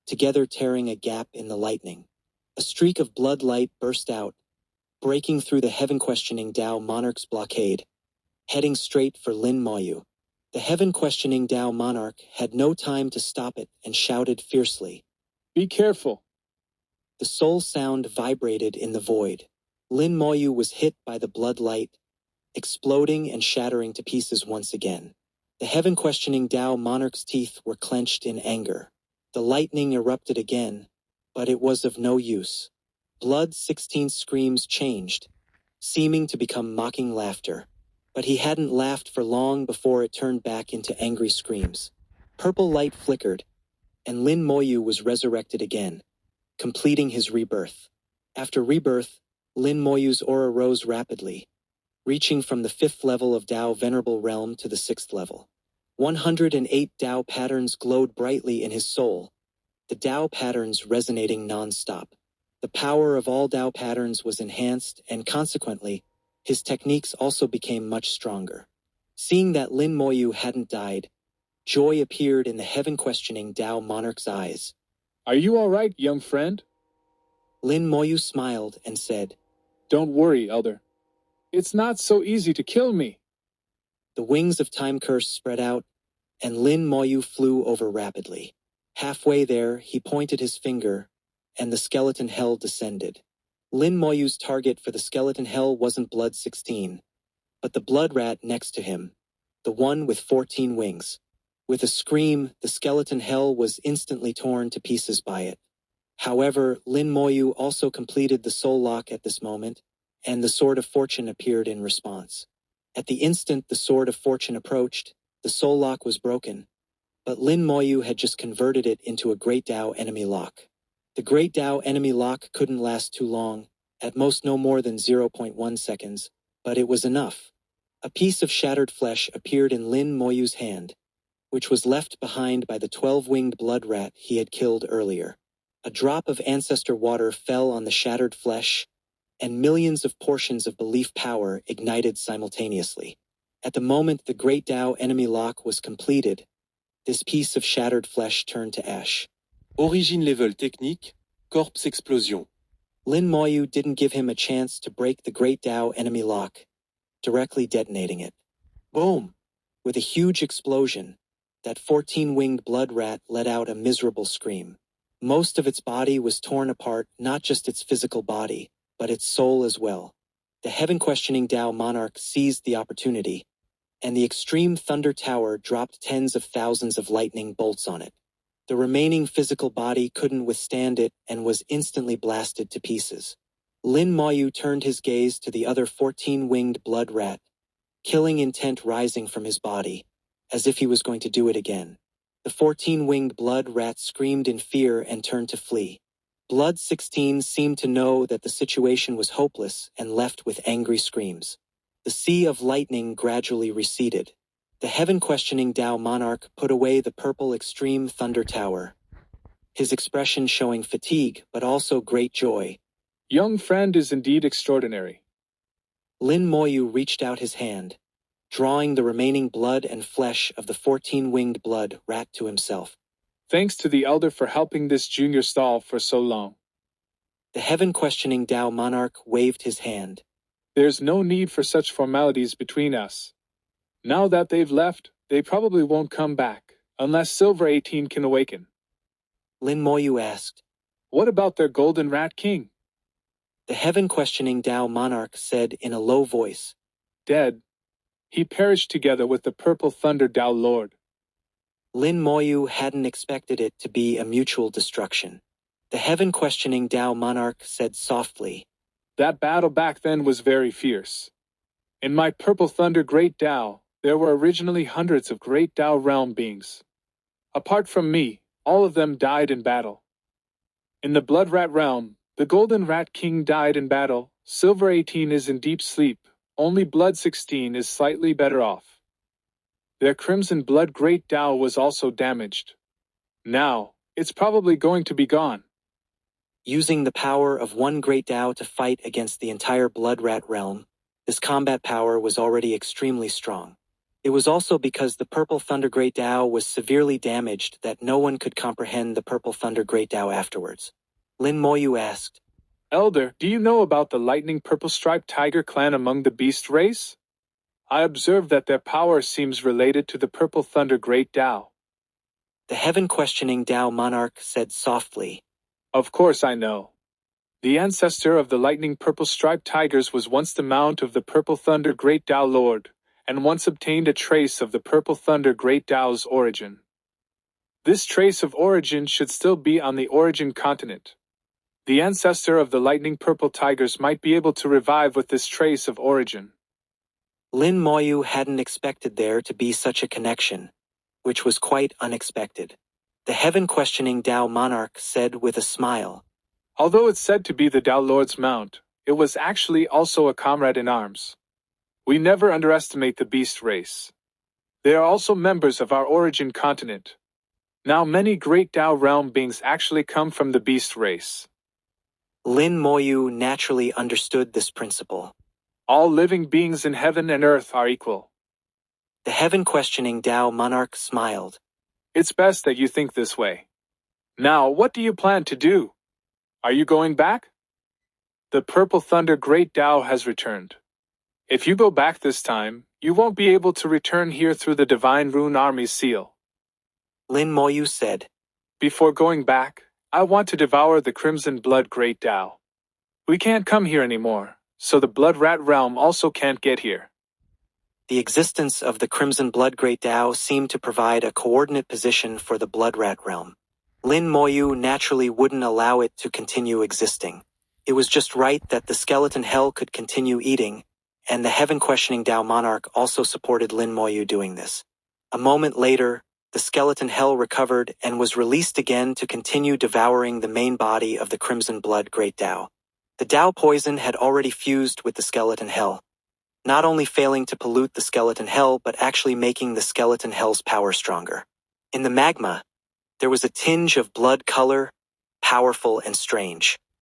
together tearing a gap in the lightning. A streak of blood light burst out, breaking through the heaven-questioning Tao monarch's blockade, heading straight for Lin Moyu. The heaven-questioning Tao monarch had no time to stop it and shouted fiercely,
Be careful.
The soul sound vibrated in the void. Lin Moyu was hit by the blood light, exploding and shattering to pieces once again. The heaven-questioning Tao monarch's teeth were clenched in anger. The lightning erupted again, but it was of no use. Blood 16's screams changed, seeming to become mocking laughter. But he hadn't laughed for long before it turned back into angry screams. Purple light flickered, and Lin Moyu was resurrected again, completing his rebirth. After rebirth, Lin Moyu's aura rose rapidly, reaching from the 5th level of Tao Venerable Realm to the 6th level. 108 Tao patterns glowed brightly in his soul, the Tao patterns resonating non-stop. The power of all Tao patterns was enhanced, and consequently, his techniques also became much stronger. Seeing that Lin Moyu hadn't died, joy appeared in the heaven-questioning Tao monarch's eyes.
Are you all right, young friend?
Lin Moyu smiled and said,
Don't worry, Elder. It's not so easy to kill me.
The wings of Time Curse spread out, and Lin Moyu flew over rapidly. Halfway there, he pointed his finger, and the skeleton hell descended. Lin Moyu's target for the skeleton hell wasn't Blood 16, but the blood rat next to him, the one with 14 wings. With a scream, the skeleton hell was instantly torn to pieces by it. However, Lin Moyu also completed the soul lock at this moment, and the Sword of Fortune appeared in response. At the instant the Sword of Fortune approached, the soul lock was broken, but Lin Moyu had just converted it into a Great Tao enemy lock. The Great Tao enemy lock couldn't last too long, at most no more than 0.1 seconds, but it was enough. A piece of shattered flesh appeared in Lin Moyu's hand, which was left behind by the 12-winged blood rat he had killed earlier. A drop of ancestor water fell on the shattered flesh, and millions of portions of belief power ignited simultaneously. At the moment the Great Tao enemy lock was completed, this piece of shattered flesh turned to ash.
Origine level technique, corpse explosion.
Lin Moyu didn't give him a chance to break the Great Tao enemy lock, directly detonating it. Boom! With a huge explosion, that 14-winged blood rat let out a miserable scream. Most of its body was torn apart, not just its physical body, but its soul as well. The heaven-questioning Tao monarch seized the opportunity, and the extreme thunder tower dropped tens of thousands of lightning bolts on it. The remaining physical body couldn't withstand it and was instantly blasted to pieces. Lin Moyu turned his gaze to the other 14-winged blood rat, killing intent rising from his body, as if he was going to do it again. The 14-winged blood rat screamed in fear and turned to flee. Blood 16 seemed to know that the situation was hopeless and left with angry screams. The sea of lightning gradually receded. The heaven-questioning Tao monarch put away the purple extreme thunder tower, his expression showing fatigue but also great joy.
Young friend is indeed extraordinary.
Lin Moyu reached out his hand, drawing the remaining blood and flesh of the 14-winged blood rat to himself.
Thanks to the Elder for helping this junior stall for so long.
The heaven-questioning Tao monarch waved his hand.
There's no need for such formalities between us. Now that they've left, they probably won't come back, unless Silver 18 can awaken.
Lin Moyu asked.
What about their Golden Rat King?
The heaven-questioning Tao monarch said in a low voice.
Dead. He perished together with the Purple Thunder Tao Lord.
Lin Moyu hadn't expected it to be a mutual destruction. The heaven-questioning Tao monarch said softly.
That battle back then was very fierce. In my Purple Thunder Great Tao, there were originally hundreds of Great Tao realm beings. Apart from me, all of them died in battle. In the Blood Rat realm, the Golden Rat King died in battle. Silver 18 is in deep sleep. Only Blood 16 is slightly better off. Their Crimson Blood Great Tao was also damaged. Now, it's probably going to be gone.
Using the power of one Great Tao to fight against the entire Blood Rat realm, this combat power was already extremely strong. It was also because the Purple Thunder Great Tao was severely damaged that no one could comprehend the Purple Thunder Great Tao afterwards. Lin Moyu asked,
Elder, do you know about the Lightning Purple Striped Tiger clan among the beast race? I observed that their power seems related to the Purple Thunder Great Tao.
The heaven-questioning Tao monarch said softly.
Of course I know. The ancestor of the Lightning Purple Striped Tigers was once the mount of the Purple Thunder Great Tao Lord, and once obtained a trace of the Purple Thunder Great Tao's origin. This trace of origin should still be on the origin continent. The ancestor of the Lightning Purple Tigers might be able to revive with this trace of origin.
Lin Moyu hadn't expected there to be such a connection, which was quite unexpected. The heaven-questioning Tao monarch said with a smile.
Although it's said to be the Tao Lord's mount, it was actually also a comrade in arms. We never underestimate the beast race. They are also members of our origin continent. Now many great Tao realm beings actually come from the beast race.
Lin Moyu naturally understood this principle.
All living beings in heaven and earth are equal.
The heaven-questioning Tao monarch smiled.
It's best that you think this way. Now, what do you plan to do? Are you going back? The Purple Thunder Great Tao has returned. If you go back this time, you won't be able to return here through the Divine Rune Army's seal.
Lin Moyu said.
Before going back, I want to devour the Crimson Blood Great Tao. We can't come here anymore, so the Blood Rat realm also can't get here.
The existence of the Crimson Blood Great Tao seemed to provide a coordinate position for the Blood Rat realm. Lin Moyu naturally wouldn't allow it to continue existing. It was just right that the skeleton hell could continue eating, and the heaven-questioning Tao monarch also supported Lin Moyu doing this. A moment later, the skeleton hell recovered and was released again to continue devouring the main body of the Crimson Blood Great Tao. The Tao poison had already fused with the skeleton hell, not only failing to pollute the skeleton hell but actually making the skeleton hell's power stronger. In the magma, there was a tinge of blood color, powerful and strange.